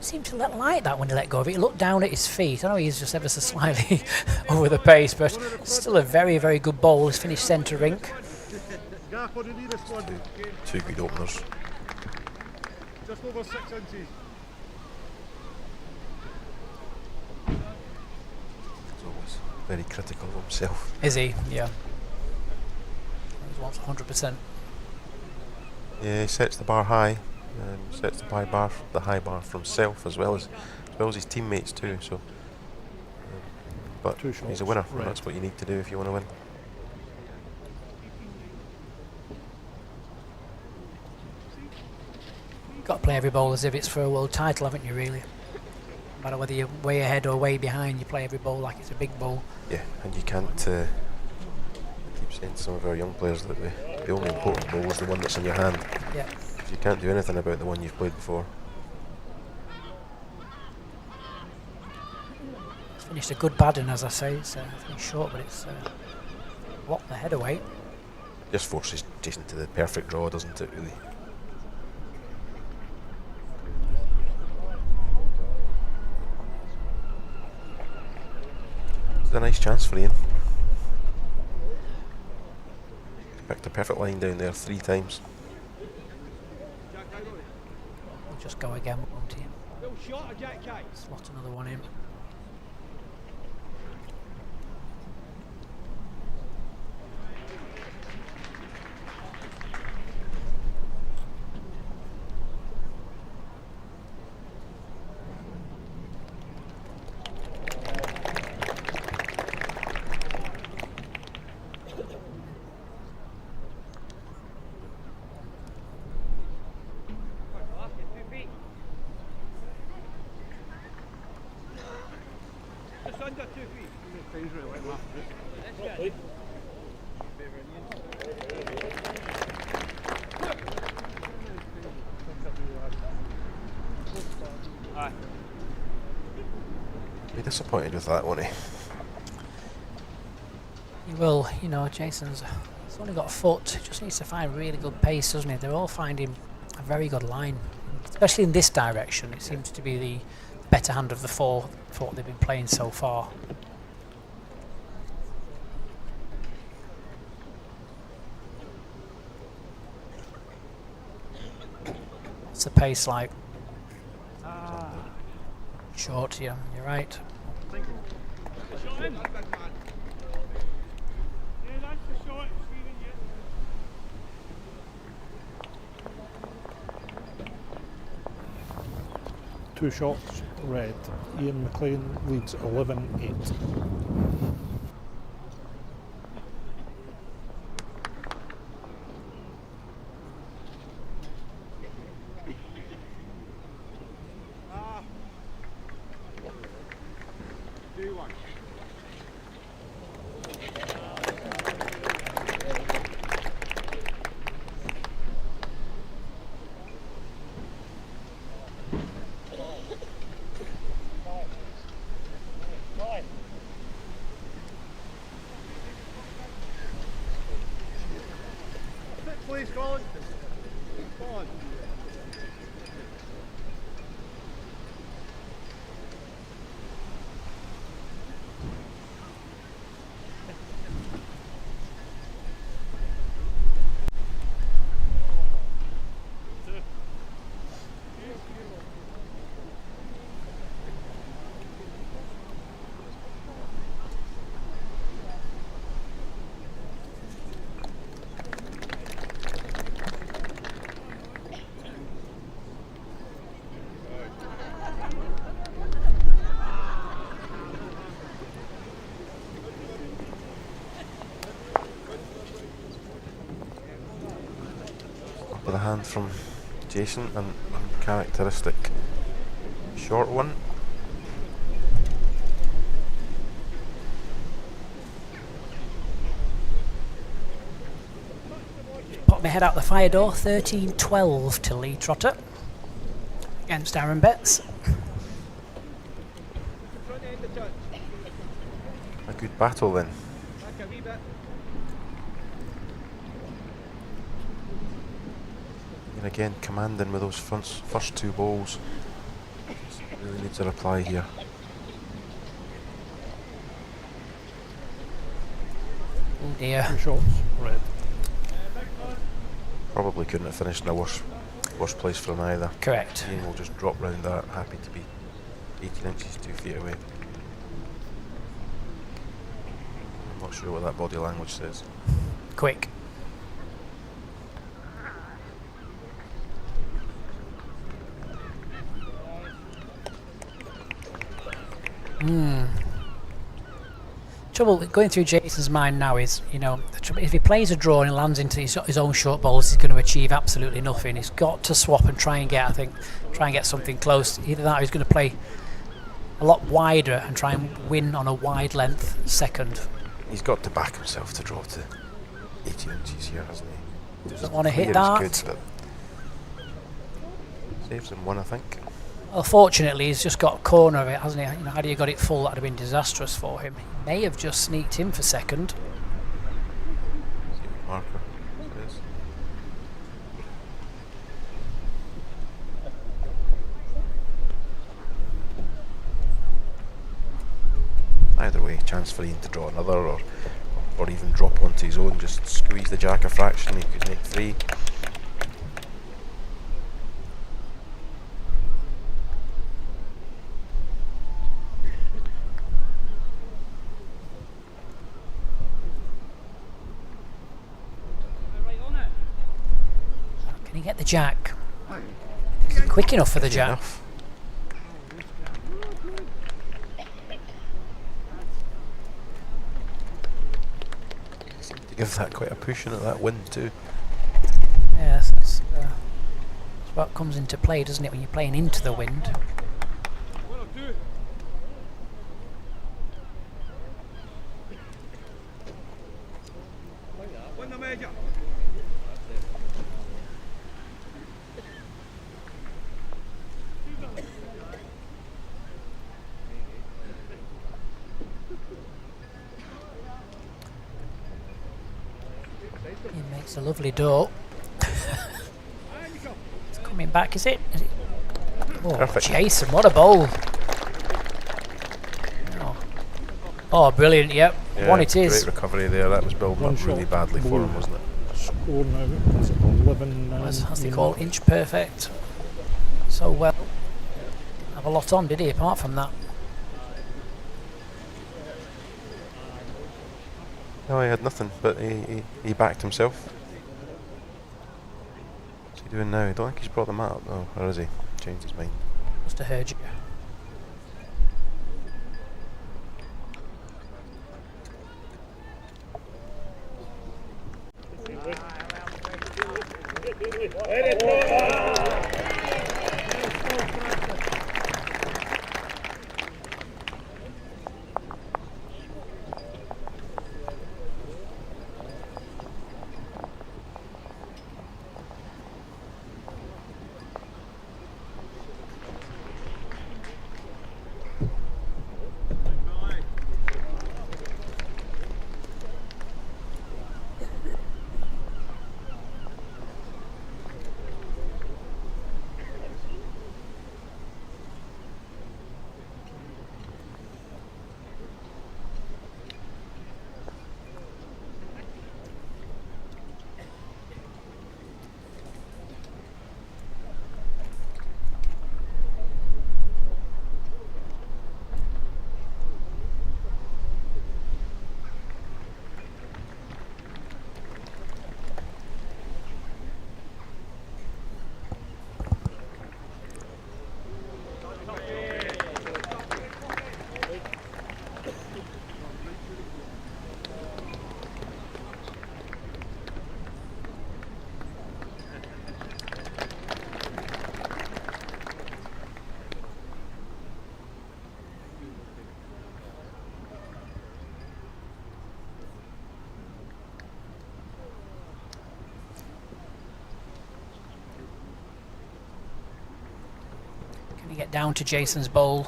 Seemed to like that when he let go of it. He looked down at his feet. I know he's just ever so slightly over the pace, but still a very, very good bowl. He's finished centre rink. Gap on the nearest one. Two good openers. Just over 6 inches. He's always very critical of himself. Is he? Yeah. He wants 100%. Yeah, he sets the bar high. Sets the high bar for himself as well as his teammates too. So, but Two he's shots, a winner. red. And that's what you need to do if you want to win. Got to play every ball as if it's for a world title, haven't you? Really. No matter whether you're way ahead or way behind, you play every ball like it's a big ball. Yeah, and you can't. I keep saying to some of our young players that the only important ball is the one that's in your hand. Yeah. You can't do anything about the one you've played before. It's finished a good badding, as I say. It's finished short, but it's locked the head away. Just forces Jason to the perfect draw, doesn't it, really? It's a nice chance for Iain. Picked a perfect line down there 3 times. We'll just go again, won't he? Little shot of Jack Kai. Slot another one in. Just under 2 feet. That's good. Aye. Be disappointed with that, won't he? He will. You know, Jason's he's only got a foot. He just needs to find really good pace, doesn't he? They're all finding a very good line, especially in this direction. It seems to be the better hand of the four they've been playing so far. What's the pace like? Short, yeah, you're right. Shot in. Yeah, that's the shot. Stephen, yeah. Two shots, red. Iain McLean leads 11-8. Please, Colin. Come on. With a hand from Jason, and uncharacteristic short one. Pop my head out the fire door. 13-12 to Lee Trotter against Aaron Betts. Front end of touch. A good battle then. Back a wee bit. And again, commanding with those first 2 balls. Really needs a reply here. Oh dear. Two shots, red. Probably couldn't have finished in a worse place for him either. Correct. Iain will just drop round that, happy to be 18 inches, 2 feet away. I'm not sure what that body language says. Quick. Trouble going through Jason's mind now is, you know, if he plays a draw and lands into his own short balls, he's going to achieve absolutely nothing. He's got to swap and try and get something close. Either that or he's going to play a lot wider and try and win on a wide length second. He's got to back himself to draw to 18 inches here, hasn't he? Doesn't want to hit Clear that. is good, but saves him one, I think. Well, fortunately, he's just got a corner of it, hasn't he? You know, had he got it full, that would have been disastrous for him. He may have just sneaked in for second. See what marker says. Either way, chance for Iain to draw another, or even drop onto his own, just squeeze the jack a fraction, he could make 3. Right on it. Can he get the jack? Is he quick enough for the jack? Enough. Seemed to give that quite a push in at that wind too. Yes, that's what comes into play, doesn't it, when you're playing into the wind? 1 or 2. Win the major. He makes a lovely door. It's coming back, is it? Oh, Perfect. Jason, what a bowl! Oh, brilliant! Yep, Yeah, one it is. Great recovery there. That was building One up really shot badly for below. him, wasn't it? Score now is 11. As they call inch perfect. So well. Have a lot on, did he? Apart from that, No, he had nothing, but he backed himself. What's he doing now? I don't think he's brought them out, though, or has he? Changed his mind. must have heard you. Can you get down to Jason's bowl?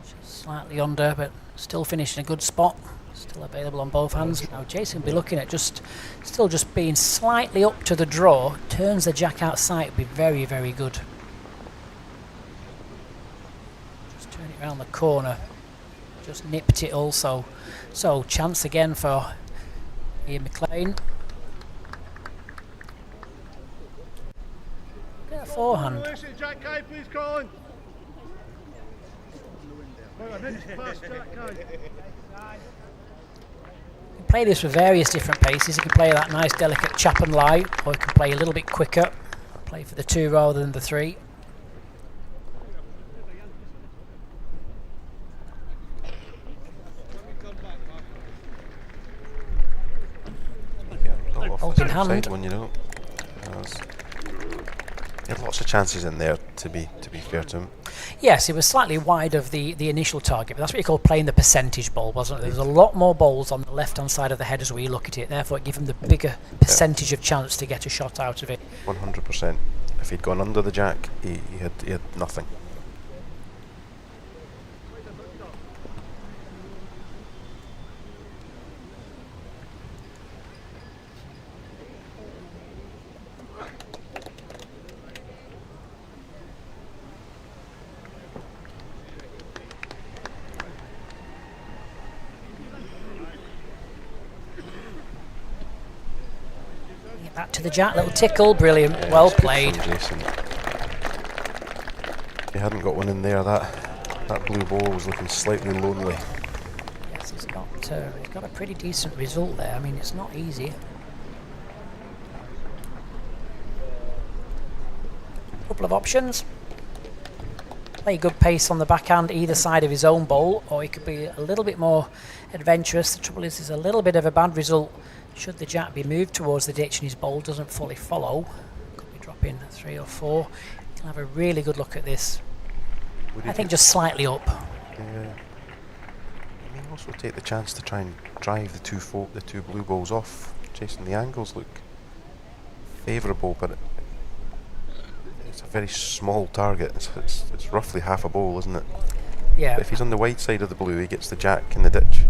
Just slightly under, but still finishing a good spot. Still available on both hands. Now Jason will be looking at still just being slightly up to the draw. Turns the jack outside, be very, very good. Just turn it around the corner. Just nipped it also. So chance again for Iain McLean. forehand. Listen, Jack Kai, please, Colin. Well, an inch past Jack Kai. You can play this with various different paces. You can play that nice delicate chap and lie, or you can play a little bit quicker, play for the 2 rather than the 3. Off in the hand. side one, you know. He had lots of chances in there, to be fair to him. Yes, it was slightly wide of the initial target, but that's what you call playing the percentage ball, wasn't it? There was a lot more balls on the left-hand side of the head as we look at it, therefore it gave him the bigger percentage of chance to get a shot out of it. 100%. If he'd gone under the jack, he had nothing. Get that to the jack, little tickle, brilliant, Yeah, well it's good played. from Jason. If he hadn't got one in there, that blue ball was looking slightly lonely. Yes, he's got a pretty decent result there. I mean, it's not easy. Couple of options. Play good pace on the backhand either side of his own bowl, or he could be a little bit more adventurous. The trouble is, there's a little bit of a bad result should the jack be moved towards the ditch and his bowl doesn't fully follow. Could be dropping 3 or 4. He'll have a really good look at this. I think just slightly up. Yeah. He may also take the chance to try and drive the two blue balls off. Jason, the angles look favourable, but it's a very small target. It's roughly half a bowl, isn't it? Yeah. But if he's on the wide side of the blue, he gets the jack in the ditch.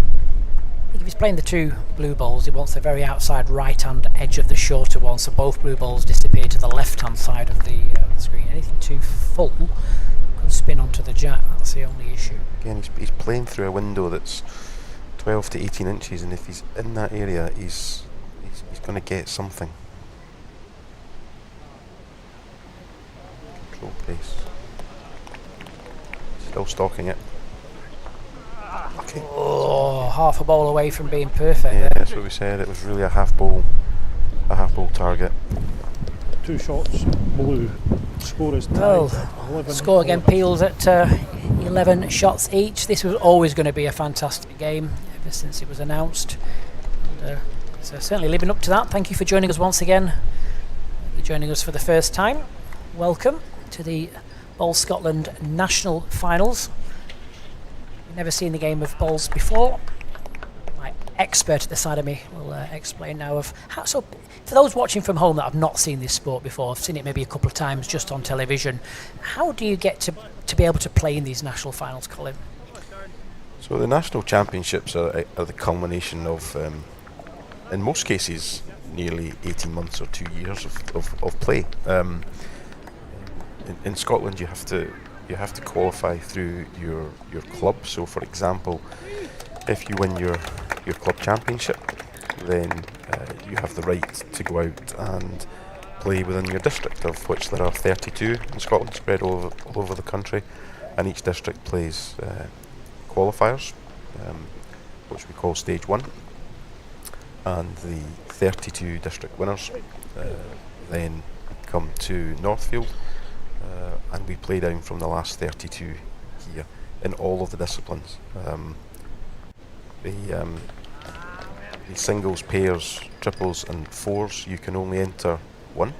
I think if he's playing the 2 blue balls, he wants the very outside right-hand edge of the shorter one, so both blue balls disappear to the left-hand side of the screen. Anything too full could spin onto the jack. That's the only issue. Again, he's playing through a window that's 12 to 18 inches, and if he's in that area, he's going to get something. Control pace. Still stalking it. Okay. Oh, half a ball away from being perfect Yeah, there. that's what we said. It was really a half bowl target. 2 shots, blue. Score is tied. Well, at 11. score again peels at 11 shots each. This was always going to be a fantastic game ever since it was announced. And, so certainly living up to that. Thank you for joining us once again. You're joining us for the first time. Welcome to the Bowl Scotland National Finals. Never seen the game of bowls before. My expert at the side of me will explain now of how. So, for those watching from home that have not seen this sport before, I've seen it maybe a couple of times just on television. How do you get to be able to play in these national finals, Colin? So the national championships are the culmination of, in most cases, nearly 18 months or 2 years of play. In Scotland, you have to qualify through your club. So, for example, if you win your club championship, then you have the right to go out and play within your district, of which there are 32 in Scotland, spread all over the country, and each district plays qualifiers, which we call stage 1, and the 32 district winners then come to Northfield. And we play down from the last 32 here in all of the disciplines. The singles, pairs, triples and fours, you can only enter 1.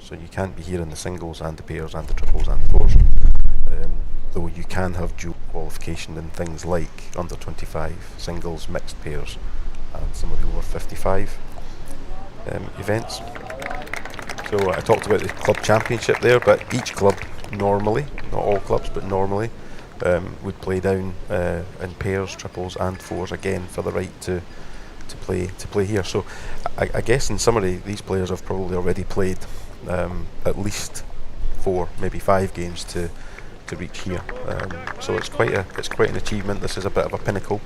So you can't be here in the singles and the pairs and the triples and the fours. Though you can have dual qualification in things like under 25 singles, mixed pairs and some of the over 55 events. So I talked about the club championship there, but each club normally, not all clubs, but normally would play down in pairs, triples and fours again for the right to play here. So I guess in summary, these players have probably already played at least 4, maybe 5 games to reach here. So it's quite an achievement. This is a bit of a pinnacle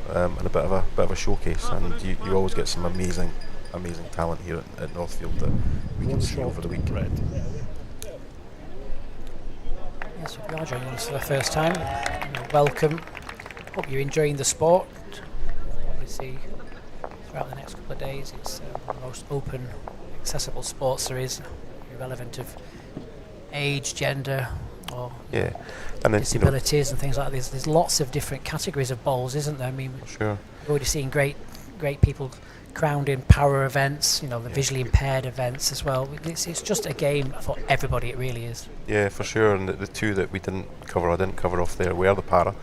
and a bit of a showcase, and you always get some amazing talent here at Northfield that we can see over the week. Red. Yes, if you are joining us for the first time, welcome. Hope you're enjoying the sport. Obviously, throughout the next couple of days, it's the most open, accessible sports there is, irrelevant of age, gender, or Yeah, and then disabilities and things like this. There's lots of different categories of bowls, isn't there? I mean, sure. we've already seen great people crowned in power events, the visually impaired events as well. It's just a game for everybody, it really is. Yeah, for sure. And the two that I didn't cover off there were the para,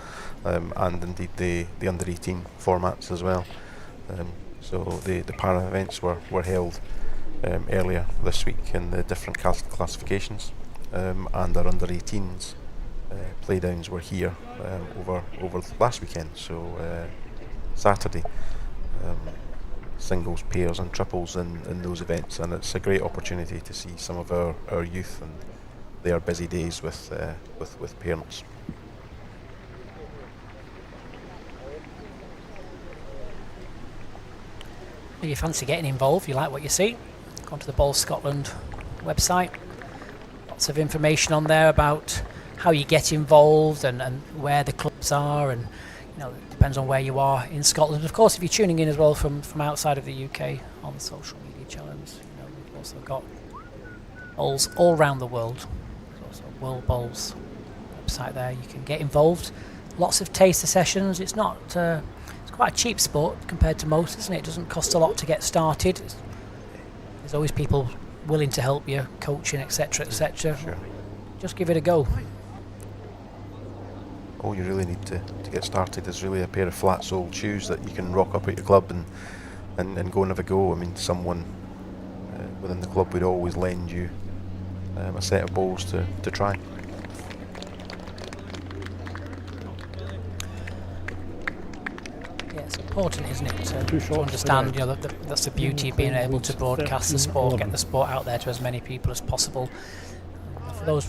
and indeed the under 18 formats as well. So the para events were held earlier this week in the different classifications, and our under 18s playdowns were here over last weekend. So Saturday. Singles, pairs and triples in those events, and it's a great opportunity to see some of our youth and their busy days with parents. If you fancy getting involved, you like what you see, go onto the Bowls Scotland website. Lots of information on there about how you get involved and where the clubs are, and it depends on where you are in Scotland. Of course, if you're tuning in as well from outside of the UK on the social media channels, we've also got bowls all around the world. There's also World Bowls website there. You can get involved. Lots of taster sessions. It's not. It's quite a cheap sport compared to most, isn't it? It doesn't cost a lot to get started. There's always people willing to help you, coaching, etc., etc. Sure. Just give it a go. All you really need to get started is really a pair of flat-soled shoes that you can rock up at your club and go and have a go. I mean, someone within the club would always lend you a set of bowls to try. Yeah, it's important, isn't it, Two to shots understand, today. that's the beauty of being able to broadcast the sport, get the sport out there to as many people as possible. For those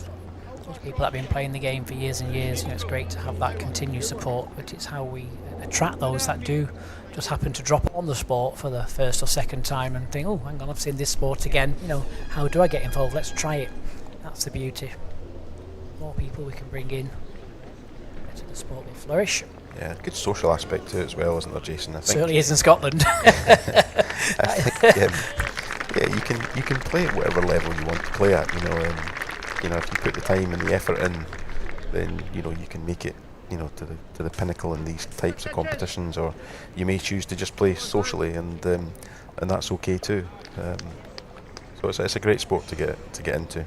people that have been playing the game for years and years, it's great to have that continued support, but it's how we attract those that do just happen to drop on the sport for the first or second time and think, oh, hang on, I've seen this sport again, how do I get involved? Let's try it. That's the beauty. More people we can bring in, better the sport will flourish. Yeah, good social aspect to it as well, isn't there, Jason? I think Certainly is in Scotland. I think, yeah, you can play at whatever level you want to play at. If you put the time and the effort in, then you can make it, to the pinnacle in these types of competitions. Or you may choose to just play socially, and that's okay too. So it's a great sport to get into.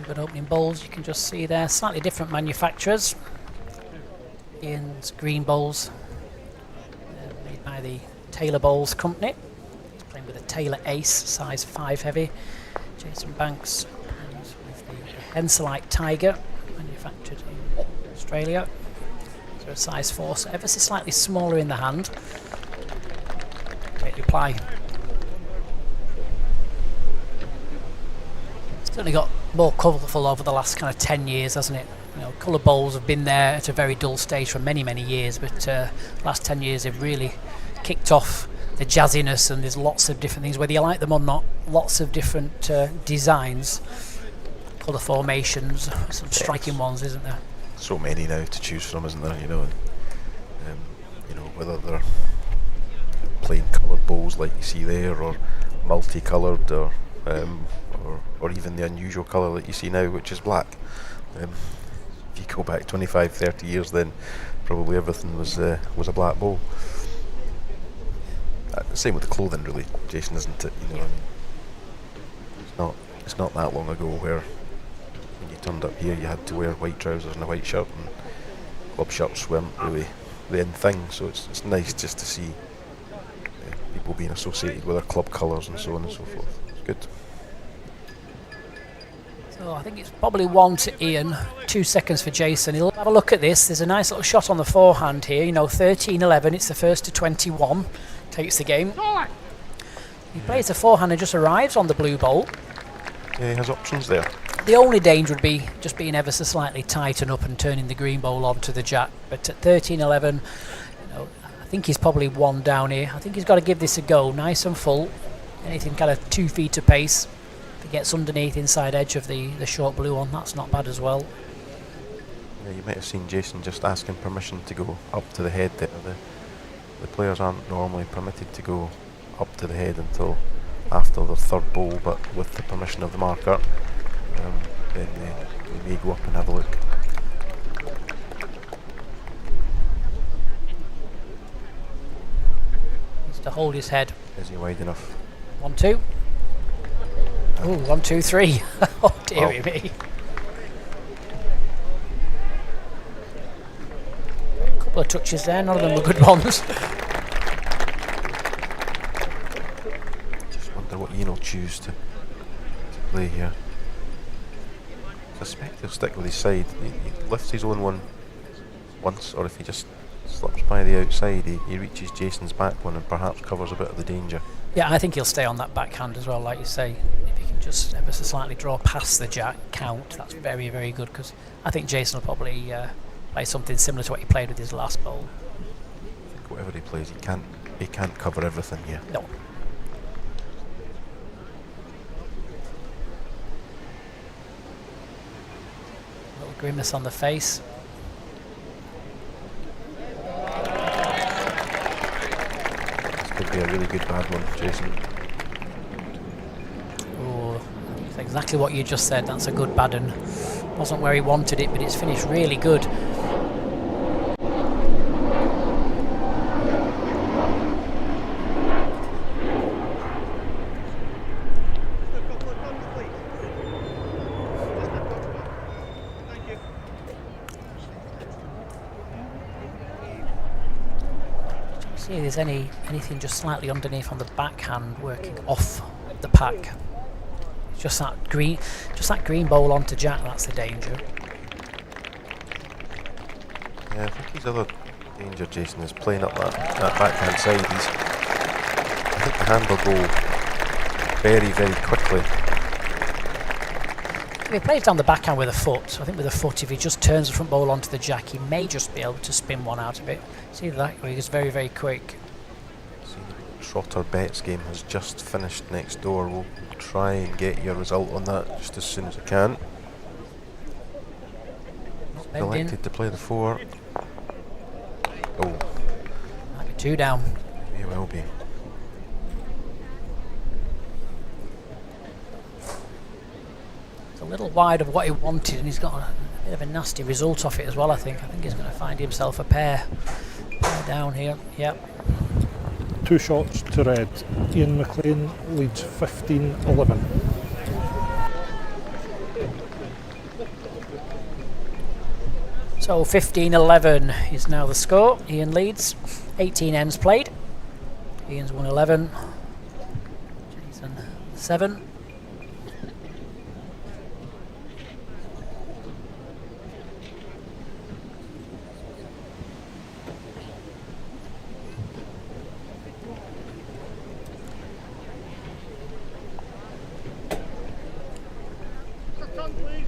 Good opening bowls, you can just see there, slightly different manufacturers. Iain's green bowls, made by the Taylor Bowls company. He's playing with a Taylor Ace, size 5 heavy. Jason Banks plays with the Henselite Tiger, manufactured in Australia. So a size 4, so ever so slightly smaller in the hand. Great reply. Certainly got more colourful over the last kind of 10 years, hasn't it? Colour bowls have been there at a very dull stage for many, many years, but the last 10 years they've really kicked off the jazziness, and there's lots of different things, whether you like them or not, lots of different designs, colour formations, some striking ones, isn't there? So many now to choose from, isn't there? Whether they're plain coloured bowls like you see there, or multicoloured, or even the unusual colour that you see now, which is black. If you go back 25, 30 years, then probably everything was a black bowl. Same with the clothing, really, Jason, isn't it? It's not that long ago where when you turned up here, you had to wear white trousers and a white shirt, and club shirts weren't really the in thing. So it's nice just to see people being associated with their club colours and so on and so forth. It's good. So I think it's probably 1 to Iain, 2 seconds for Jason. He'll have a look at this. There's a nice little shot on the forehand here. 13-11. It's the first to 21. Takes the game. He plays the forehand and just arrives on the blue bowl. Yeah, he has options there. The only danger would be just being ever so slightly tighten up and turning the green bowl onto the jack. But at 13-11, I think he's probably 1 down here. I think he's got to give this a go. Nice and full. Anything kind of 2 feet apace. If he gets underneath inside edge of the short blue one, that's not bad as well. Yeah, you might have seen Jason just asking permission to go up to the head there. The players aren't normally permitted to go up to the head until after the 3rd bowl, but with the permission of the marker, then they may go up and have a look. Needs to hold his head. Is he wide enough? 1, 2. Oh, 1, 2, 3. Oh, dearie me. A couple of touches there, none of them were good ones. Just wonder what Iain will choose to play here. I suspect he'll stick with his side. He lifts his own one once, or if he just slips by the outside, he reaches Jason's back one and perhaps covers a bit of the danger. Yeah, I think he'll stay on that backhand as well, like you say. If he can just ever so slightly draw past the jack count, that's very, very good, because I think Jason will probably play something similar to what he played with his last bowl. I think whatever he plays, he can't cover everything here. No. Little grimace on the face. Could be a really good bad one, Jason. Oh, that's exactly what you just said. That's a good bad one. Wasn't where he wanted it, but it's finished really good. See if there's anything just slightly underneath on the backhand working off the pack. Just that green bowl onto jack, that's the danger. Yeah, I think his other danger, Jason, is playing up that backhand side. I think the hand will go very, very quickly. He plays down the backhand with a foot, so I think with a foot, if he just turns the front bowl onto the jack, he may just be able to spin one out of it. See that? He goes very, very quick. See, the Trotter Bets game has just finished next door. We'll try and get your result on that just as soon as I can. Elected to play the 4. Oh. Might be 2 down. May well be. It's a little wide of what he wanted, and he's got a bit of a nasty result off it as well, I think. I think he's going to find himself a pair down here. Yep. 2 shots to red. Iain McLean leads 15-11. So 15-11 is now the score. Iain leads. 18 ends played. Iain's won 11. Jason 7. Turn, please.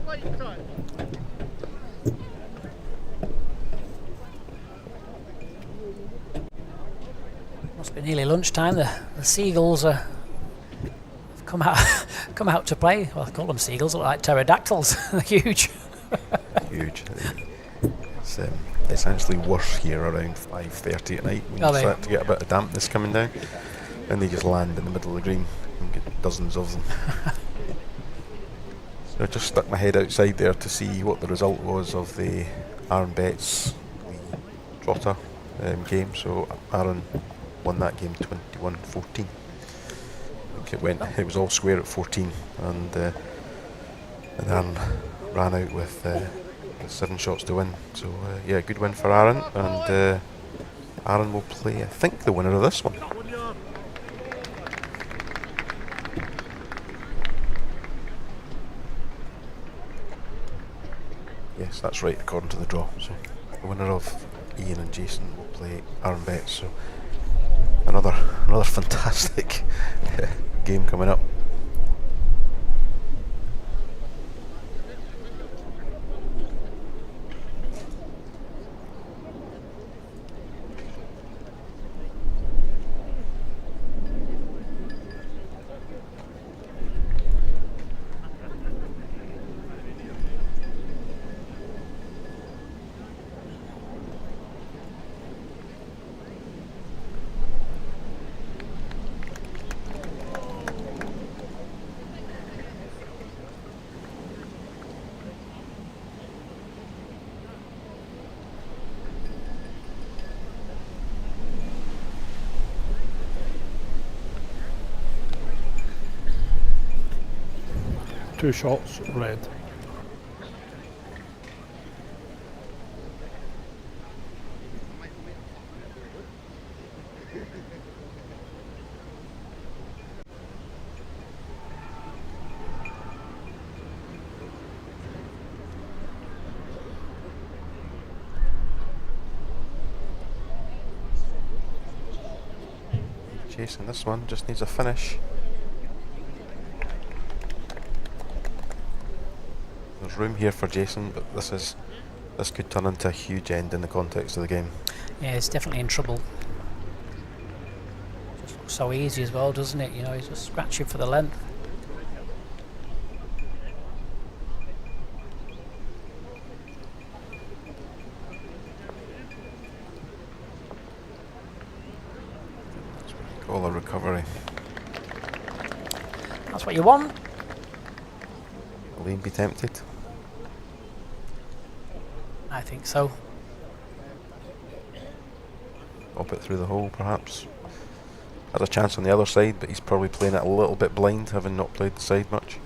Slight turn. Must be nearly lunchtime. The seagulls have come out to play. Well, I call them seagulls. Look like pterodactyls. They're huge. Huge. It's actually worse here around 5:30 at night when you start to get a bit of dampness coming down, and they just land in the middle of the green and get dozens of them. So I just stuck my head outside there to see what the result was of the Aaron Betts Trotter game. So Aaron won that game 21-14. I think it was all square at 14, and And Aaron ran out with 7 shots to win. So yeah, good win for Aaron, and Aaron will play, I think, the winner of this one. 1 yard. Yes, that's right, according to the draw. So the winner of Iain and Jason will play Aaron Betts. So another fantastic game coming up. Two shots, red. Jason, this one just needs a finish. There's room here for Jason, but this could turn into a huge end in the context of the game. Yeah, he's definitely in trouble. Just looks so easy as well, doesn't it? You know, he's just scratching for the length. All a recovery. That's what you want. Will Iain be tempted? I think so. Pop it through the hole, perhaps. Has a chance on the other side, but he's probably playing it a little bit blind, having not played the side much.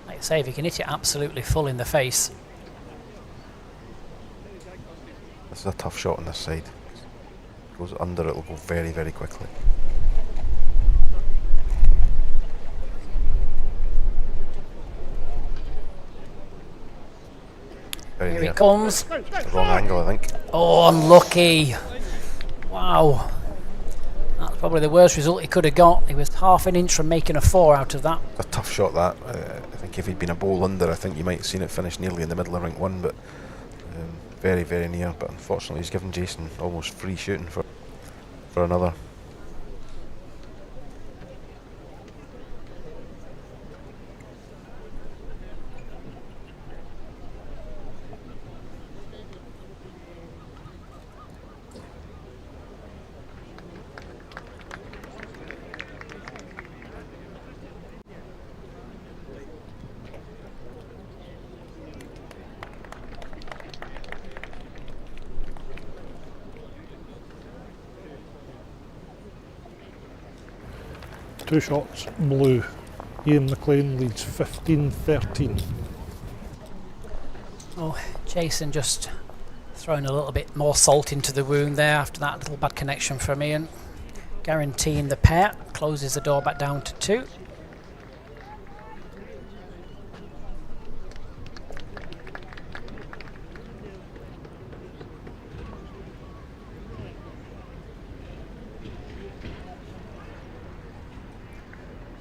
Like I say, if you can hit it absolutely full in the face. This is a tough shot on this side. Goes under, it'll go very, very quickly. Very Here near. it comes. The wrong angle, I think. Oh, unlucky. Wow. That's probably the worst result he could have got. He was half an inch from making a 4 out of that. A tough shot, that. I think if he'd been a bowl under, I think you might have seen it finish nearly in the middle of rank 1, but very, very near. But unfortunately, he's given Jason almost free shooting for another. Two shots, blue. Iain McLean leads 15-13. Oh, Jason just throwing a little bit more salt into the wound there after that little bad connection from Iain. Guaranteeing the pair, closes the door back down to 2.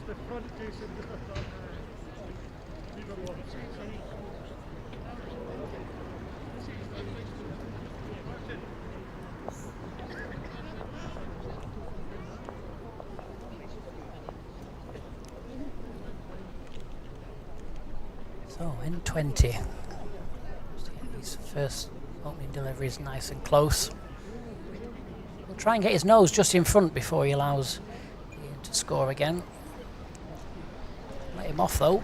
The front, Jason, just the front. Leave it alone. So in 20. Just get these first opening deliveries nice and close. We'll try and get his nose just in front before he allows Iain to score again. Let him off though.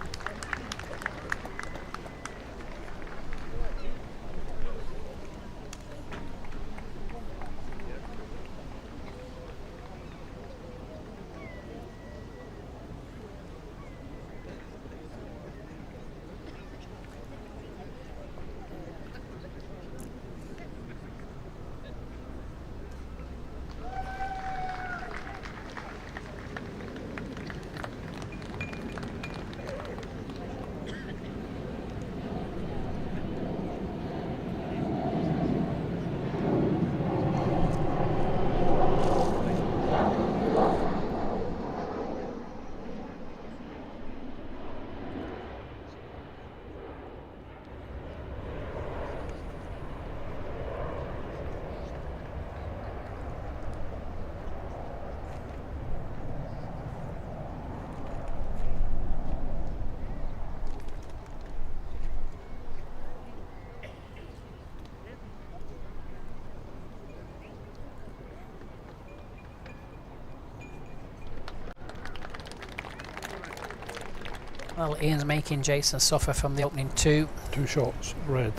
Well, Ian's making Jason suffer from the opening 2. 2 shots, red.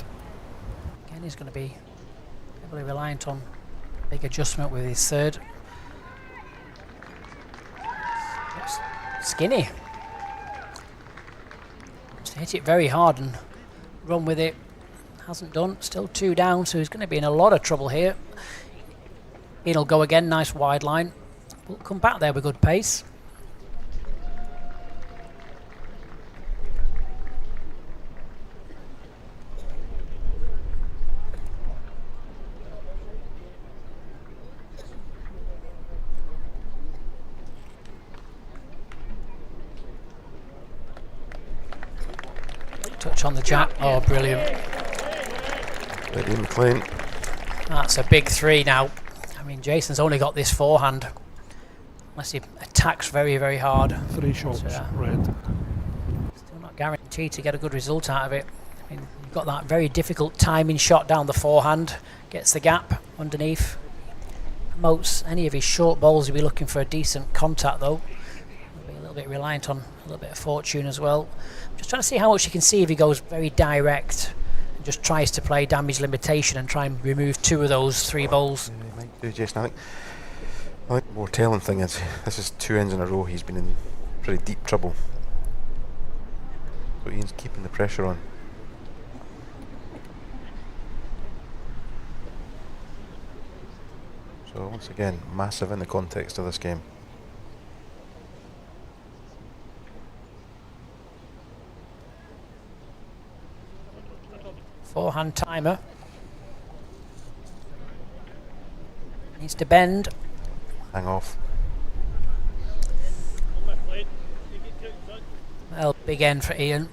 Again, he's going to be heavily reliant on a big adjustment with his third. Looks skinny. Just hit it very hard and run with it. Hasn't done. Still 2 down, so he's going to be in a lot of trouble here. Ian will go again. Nice wide line. We'll come back there with good pace. Touch on the jack. Oh, brilliant. Iain McLean. That's a big 3 now. I mean, Jason's only got this forehand. Unless he attacks very, very hard. 3 shots, red. Still not guaranteed to get a good result out of it. I mean, you've got that very difficult timing shot down the forehand. Gets the gap underneath. Promotes any of his short balls. He'll be looking for a decent contact though. He'll be a little bit reliant on a little bit of fortune as well. Just trying to see how much you can see if he goes very direct and just tries to play damage limitation and try and remove 2 of those 3 balls. Yeah, he might do, Jason. I think the more telling thing is this is 2 ends in a row. He's been in pretty deep trouble. So Ian's keeping the pressure on. So once again, massive in the context of this game. Forehand timer. Needs to bend. Hang off. Well, big end for Ian.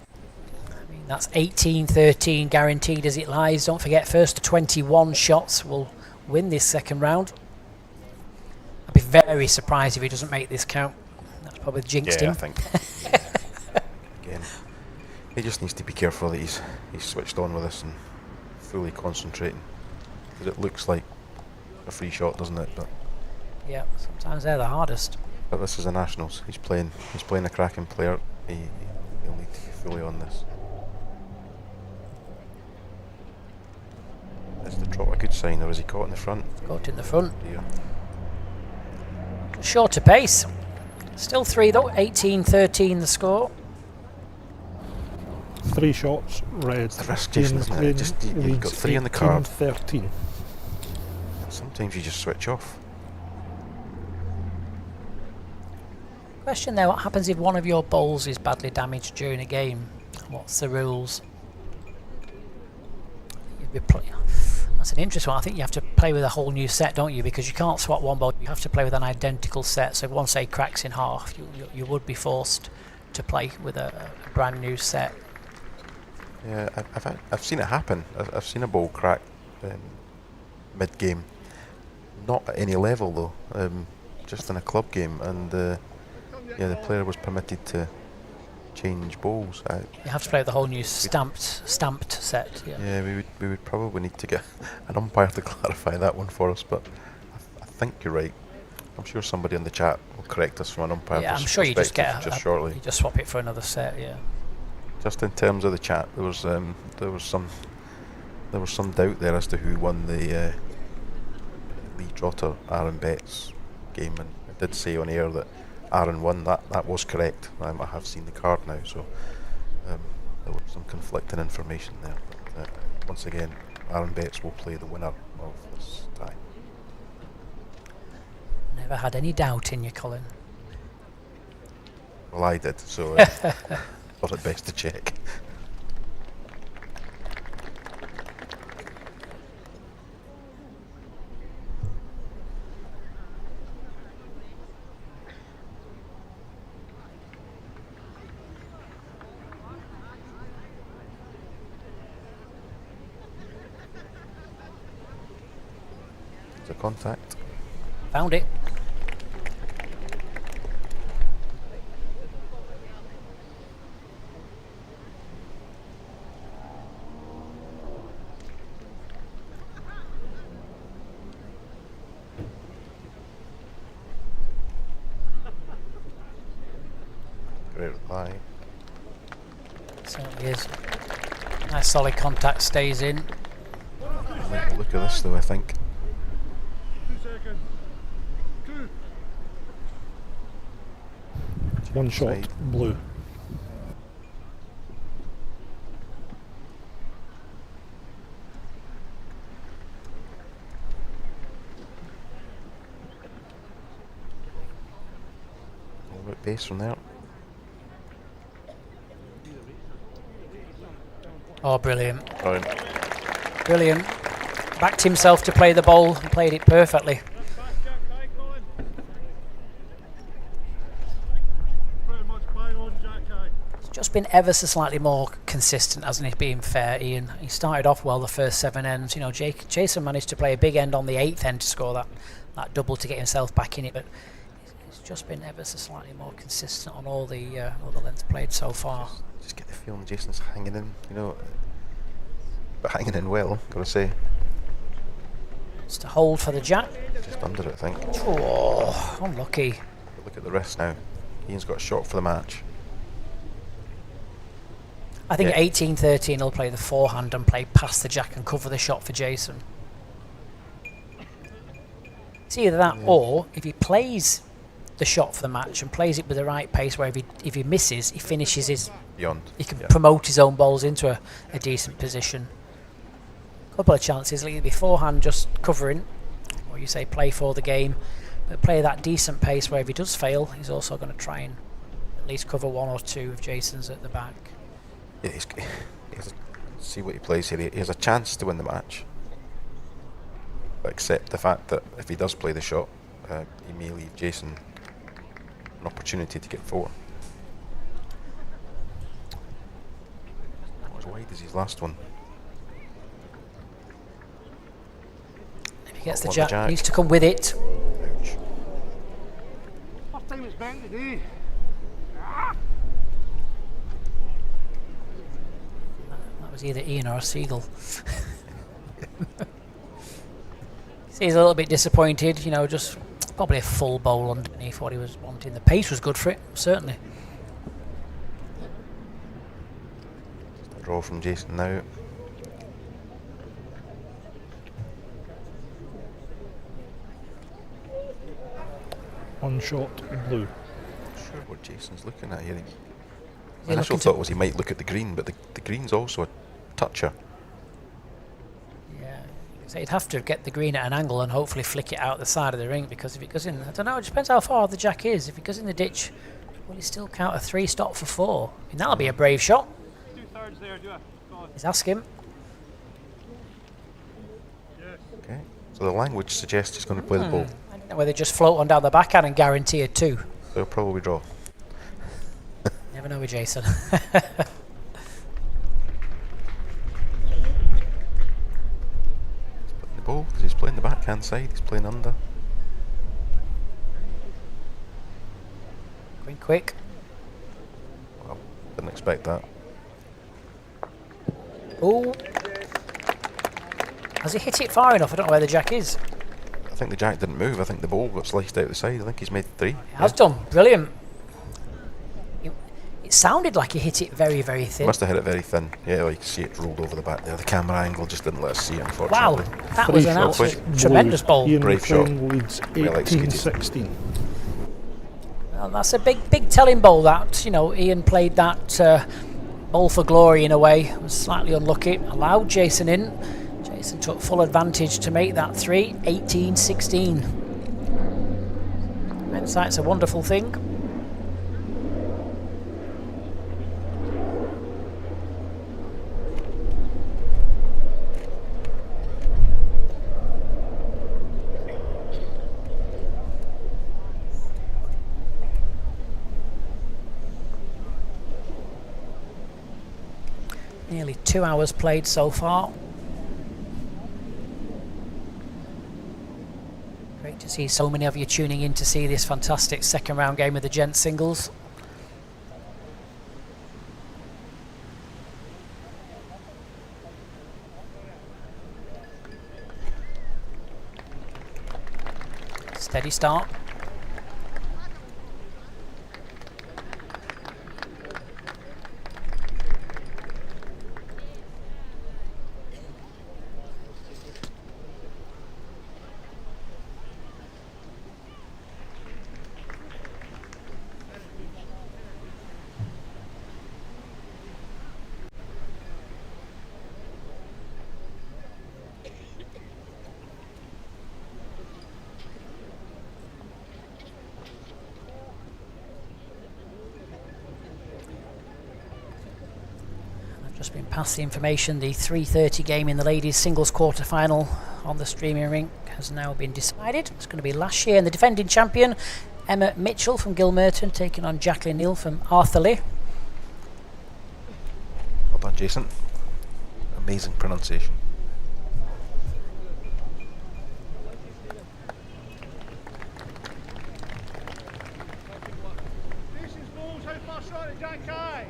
I mean, that's 18-13 guaranteed as it lies. Don't forget, first to 21 shots will win this second round. I'd be very surprised if he doesn't make this count. That's probably jinxed him. I think. Again, he just needs to be careful that he's switched on with this and fully concentrating. Because it looks like a free shot, doesn't it? But yeah, sometimes they're the hardest. But this is the Nationals. He's playing a cracking player. He'll need to be fully on this. Is the drop a good sign, or is he caught in the front? Caught in the front. Dear. Shorter pace. Still 3 though. 18-13 the score. 3 shots, red. It's the risk, Jason, isn't it? Just you've got 3 on the card. 13. Sometimes you just switch off. Question there, what happens if one of your bowls is badly damaged during a game? What's the rules? That's an interesting one. I think you have to play with a whole new set, don't you? Because you can't swap one bowl, you have to play with an identical set. So if one, say, cracks in half, you would be forced to play with a brand new set. Yeah, I've seen it happen. I've seen a ball crack mid-game. Not at any level though, just in a club game, and yeah, the player was permitted to change bowls. You have to play with the whole new stamped set. Yeah, we would probably need to get an umpire to clarify that one for us, but I think you're right. I'm sure somebody in the chat will correct us from an umpire Yeah, I'm sure you just get shortly. You just swap it for another set. Yeah. Just in terms of the chat, there was some doubt there as to who won the Lee Trotter Aaron Betts game, and I did say on air that Aaron won. That was correct. I have seen the card now, so there was some conflicting information there. But, once again, Aaron Betts will play the winner of this tie. Never had any doubt in you, Colin. Well, I did, so thought it best to check. It's a contact. Found it. Great reply. Certainly is. Nice solid contact, stays in. I like the look of this though, I think. 2 seconds. 2. One shot, Side. blue. All about base from there. Oh, brilliant. Brilliant. Brilliant. Backed himself to play the bowl and played it perfectly. Back, Jack Kai, Colin. Pretty much bang on, Jack Kai. It's just been ever so slightly more consistent, hasn't it, being fair, Ian? He started off well the first 7 ends. You know, Jason managed to play a big end on the 8th end to score that double to get himself back in it, but it's just been ever so slightly more consistent on all the lengths played so far. Just get the feeling Jason's hanging in, you know, but hanging in well, gotta say. It's to hold for the jack. Just under it, I think. Oh, unlucky. Look at the rest now. Ian's got a shot for the match. I think Yeah. at 18-13 he'll play the forehand and play past the jack and cover the shot for Jason. It's either that or if he plays the shot for the match and plays it with the right pace where if he misses, he finishes Beyond. he can Yeah. promote his own balls into a decent position. Couple of chances, like beforehand just covering, or you say play for the game, but play that decent pace where if he does fail, he's also going to try and at least cover 1 or 2 if Jason's at the back. Yeah, he has to see what he plays here. He has a chance to win the match. But accept the fact that if he does play the shot, he may leave Jason an opportunity to get 4. Not as wide as his last one. If he gets the Want jack, the jack. he needs to come with it. Ouch. First time it's bent today. That was either Ian or a seagull. He's a little bit disappointed, you know, just probably a full bowl underneath what he was wanting. The pace was good for it, certainly. Just a draw from Jason now. One shot, blue. Not sure what Jason's looking at here. he My initial looking to- thought was he might look at the green, but the green's also a toucher. Yeah, so he'd have to get the green at an angle and hopefully flick it out the side of the ring, because if it goes in, I don't know, it depends how far the jack is. If it goes in the ditch, will he still count a 3 stop for 4? I mean, that'll be a brave shot. 2/3 there, do it. Go on. He's asking. Yes. Okay. So the language suggests he's going to play the ball. I don't know whether just float on down the backhand and guarantee a 2. So he'll probably draw. Never know with Jason. The ball, because he's playing the backhand side, he's playing under. Going quick. Well, didn't expect that. Oh. Has he hit it far enough? I don't know where the jack is. I think the jack didn't move. I think the ball got sliced out the side. I think he's made 3. He has done. Brilliant. It sounded like he hit it very, very thin. Must have hit it very thin. Yeah, like you see it rolled over the back there. The camera angle just didn't let us see it, Wow, unfortunately. that 3 was an shots, absolute blue. tremendous bowl. Ian Brave shot. McLean leads Well executed. 18-16. Well, that's a big telling bowl, that. You know, Ian played that bowl for glory in a way. Was slightly unlucky. Allowed Jason in. Jason took full advantage to make that 3, 18-16. Hindsight's a wonderful thing. Nearly 2 hours played so far. Great to see so many of you tuning in to see this fantastic second round game of the gents singles. Steady start. Just been passed the information. The 3:30 game in the ladies singles quarter-final on the streaming rink has now been decided. It's going to be last year, and the defending champion Emma Mitchell from Gilmerton taking on Jacqueline Neal from Arthurlie. Well done, Jason. Amazing pronunciation. Jason's goals, how far short of Jack Kai?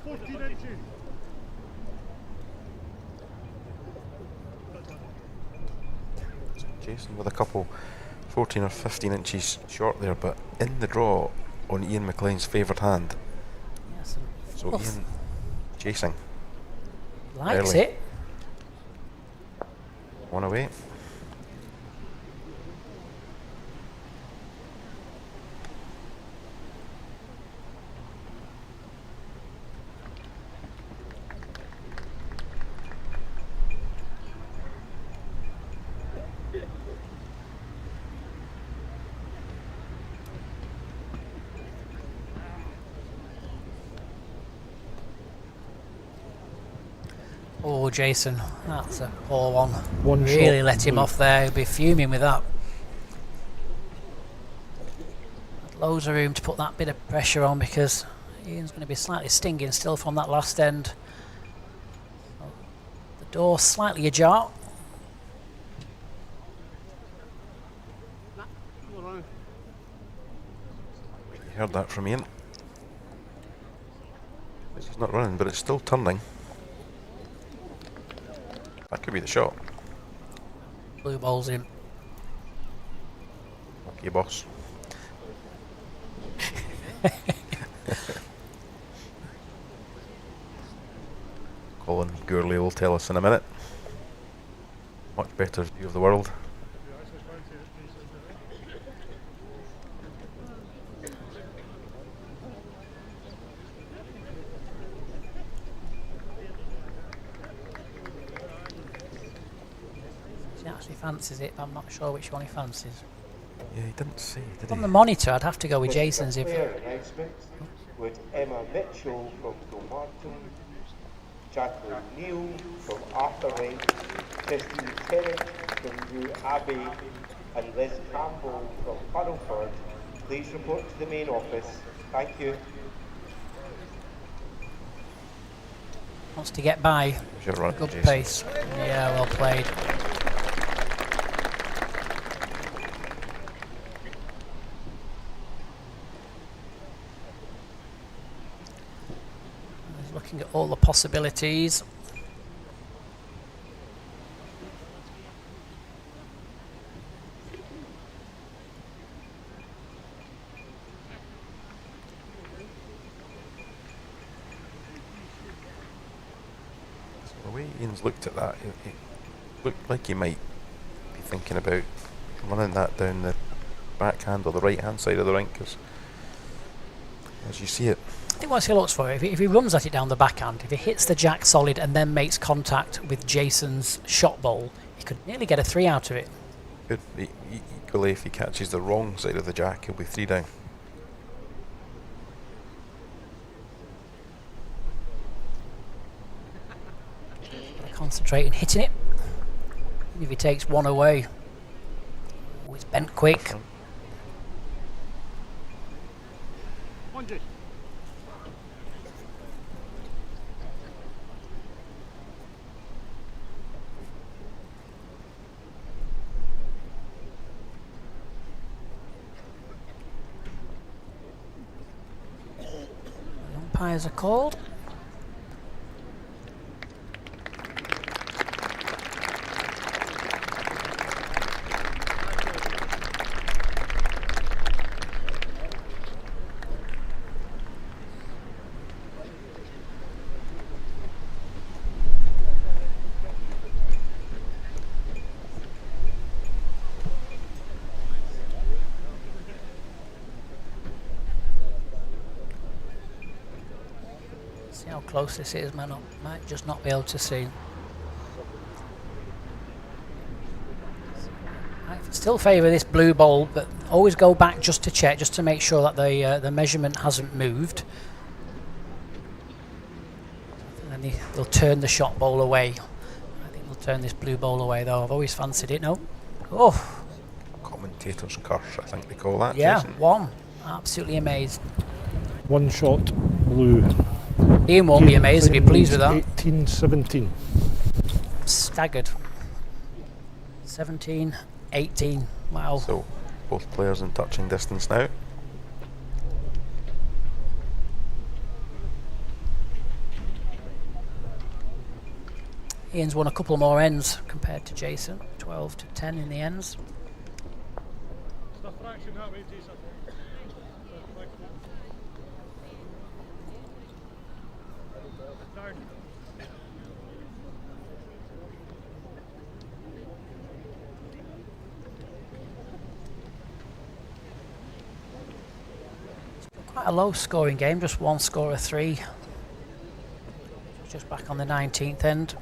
14 inches. Jason with a couple 14 or 15 inches short there, but in the draw on Iain McLean's favoured hand. Yes, So Iain chasing. likes early. it. One away. Oh, Jason, that's a poor one. One Really shot, let him blue. off there. He'll be fuming with that. Loads of room to put that bit of pressure on because Ian's going to be slightly stinging still from that last end. The door slightly ajar. You heard that from Iain. It's not running, but it's still turning. That could be the shot. Blue ball's in. Okay, boss. Colin Gourley will tell us in a minute. Much better view of the world. He actually fancies it, but I'm not sure which one he fancies. Yeah, he didn't say, did On he? the monitor, I'd have to go with This is a Jason's if. player announcement with Emma Mitchell from Gilmartin, Jacqueline Neal from Arthurlie, Christine Terrick from New Abbey, and Liz Campbell from Fuddleford. Please report to the main office. Thank you. Wants to get by. Should run, Good Jason. pace. Yeah, well played. He's looking at all the possibilities. The way Ian's looked at that, it looked like he might be thinking about running that down the backhand or the right hand side of the rink, 'cause as you see it, I think once he looks for it, if he runs at it down the backhand, if he hits the jack solid and then makes contact with Jason's shot ball, he could nearly get a 3 out of it. could be equally if he catches the wrong side of the jack, he'll be 3 down. Gotta concentrate in hitting it. If he takes one away, oh, it's bent quick. One, Jason. The umpires are called. See how close this is, might just not be able to see. I still favour this blue ball, but always go back just to check, just to make sure that the measurement hasn't moved. And then they'll turn the shot bowl away. I think they'll turn this blue bowl away though. I've always fancied it. No. Oh. Commentator's curse, I think they call that. Yeah, Jason. one. Absolutely amazed. 1 shot blue. Ian won't be amazed. He'll be pleased with that. 18-17. Staggered. 17, 18. Wow. So both players in touching distance now. Ian's won a couple more ends compared to Jason. 12 to 10 in the ends. It's a fraction that way, Jason. Down. Quite a low scoring game, just one score of 3. Just back on the 19th end.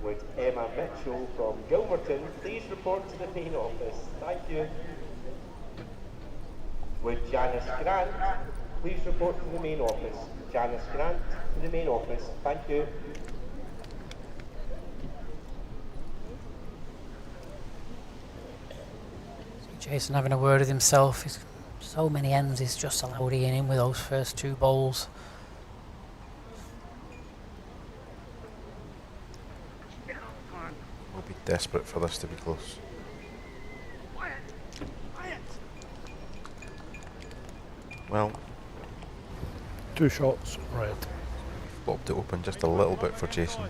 Would Emma Mitchell from Gilmerton please report to the main office? Thank you. Would Janice Grant please report to the main office? Janice Grant to the main office. Thank you. Jason having a word with himself. He's so many ends. He's just allowed Ian in with those first 2 bowls. We'll be desperate for this to be close. Well, 2 shots red. flopped it open just a little bit for Jason.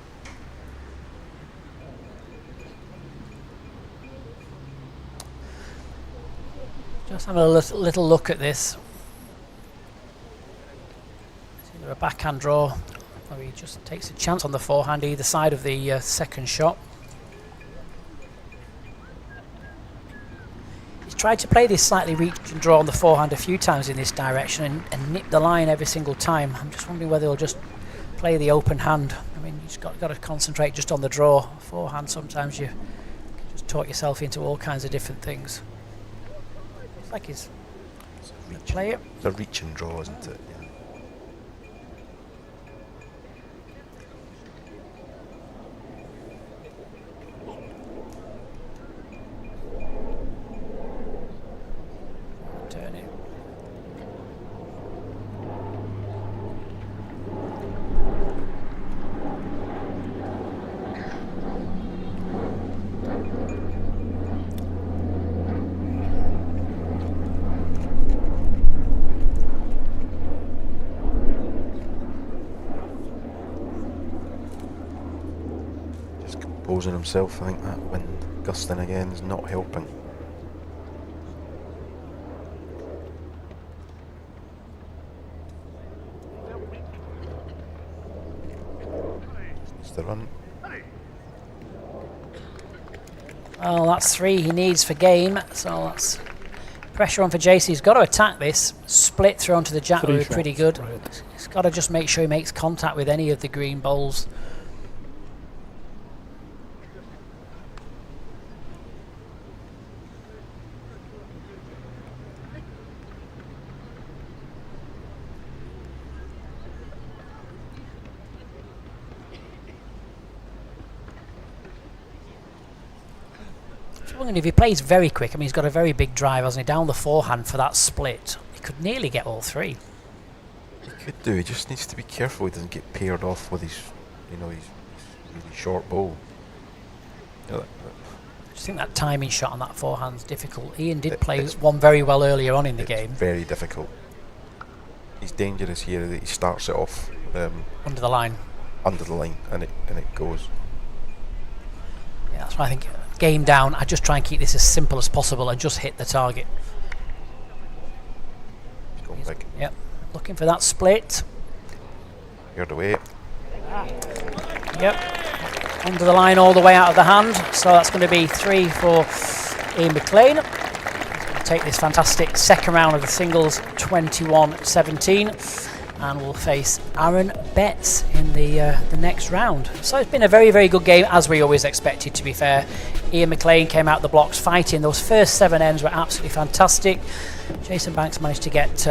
Just having a little look at this. It's either a backhand draw, or he just takes a chance on the forehand either side of the second shot. He's tried to play this slightly reach and draw on the forehand a few times in this direction and nip the line every single time. I'm just wondering whether he'll just play the open hand. I mean, you've got to concentrate just on the draw. Forehand, sometimes you can just talk yourself into all kinds of different things. It's like he's play it. It's a reach and draw, isn't it? Yeah. Turn it. Just composing himself. I think that wind gusting again is not helping. Needs to run. Well, that's 3 he needs for game, so that's pressure on for JC. He's got to attack this. Split through onto the jack 3 is pretty shots good. red. He's got to just make sure he makes contact with any of the green bowls. And if he plays very quick, I mean, he's got a very big drive, hasn't he? Down the forehand for that split. He could nearly get all 3. He could do. He just needs to be careful he doesn't get paired off with his, his really short bowl. You know, I just think that timing shot on that forehand's difficult. Ian did play one very well earlier on in the game. Very difficult. He's dangerous here that he starts it off Under the line. under the line and it goes. I think game down, I just try and keep this as simple as possible and just hit the target. He's going big. Yep, looking for that split. Cleared away. Yep, under the line all the way out of the hand. So that's going to be 3 for Iain McLean. He's going to take this fantastic second round of the singles 21-17. And we'll face Aaron Betts in the next round. So it's been a very, very good game, as we always expected, to be fair. Iain McLean came out the blocks fighting. Those first 7 ends were absolutely fantastic. Jason Banks managed to get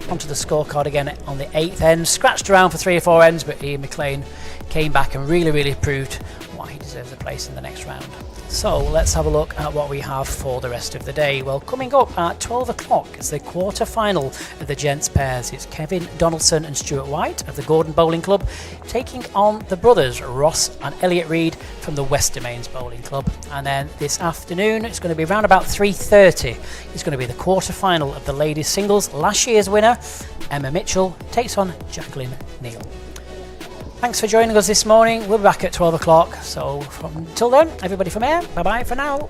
onto the scorecard again on the 8th end. Scratched around for 3 or 4 ends, but Iain McLean came back and really, really proved why he deserves a place in the next round. So let's have a look at what we have for the rest of the day. Well, coming up at 12 o'clock is the quarter-final of the gents pairs. It's Kevin Donaldson and Stuart White of the Gordon Bowling Club taking on the brothers Ross and Elliot Reid from the West Domains Bowling Club. And then this afternoon, it's going to be around about 3:30. It's going to be the quarter-final of the ladies singles. Last year's winner, Emma Mitchell, takes on Jacqueline Neal. Thanks for joining us this morning. We'll be back at 12 o'clock. So until then, everybody from here, bye-bye for now.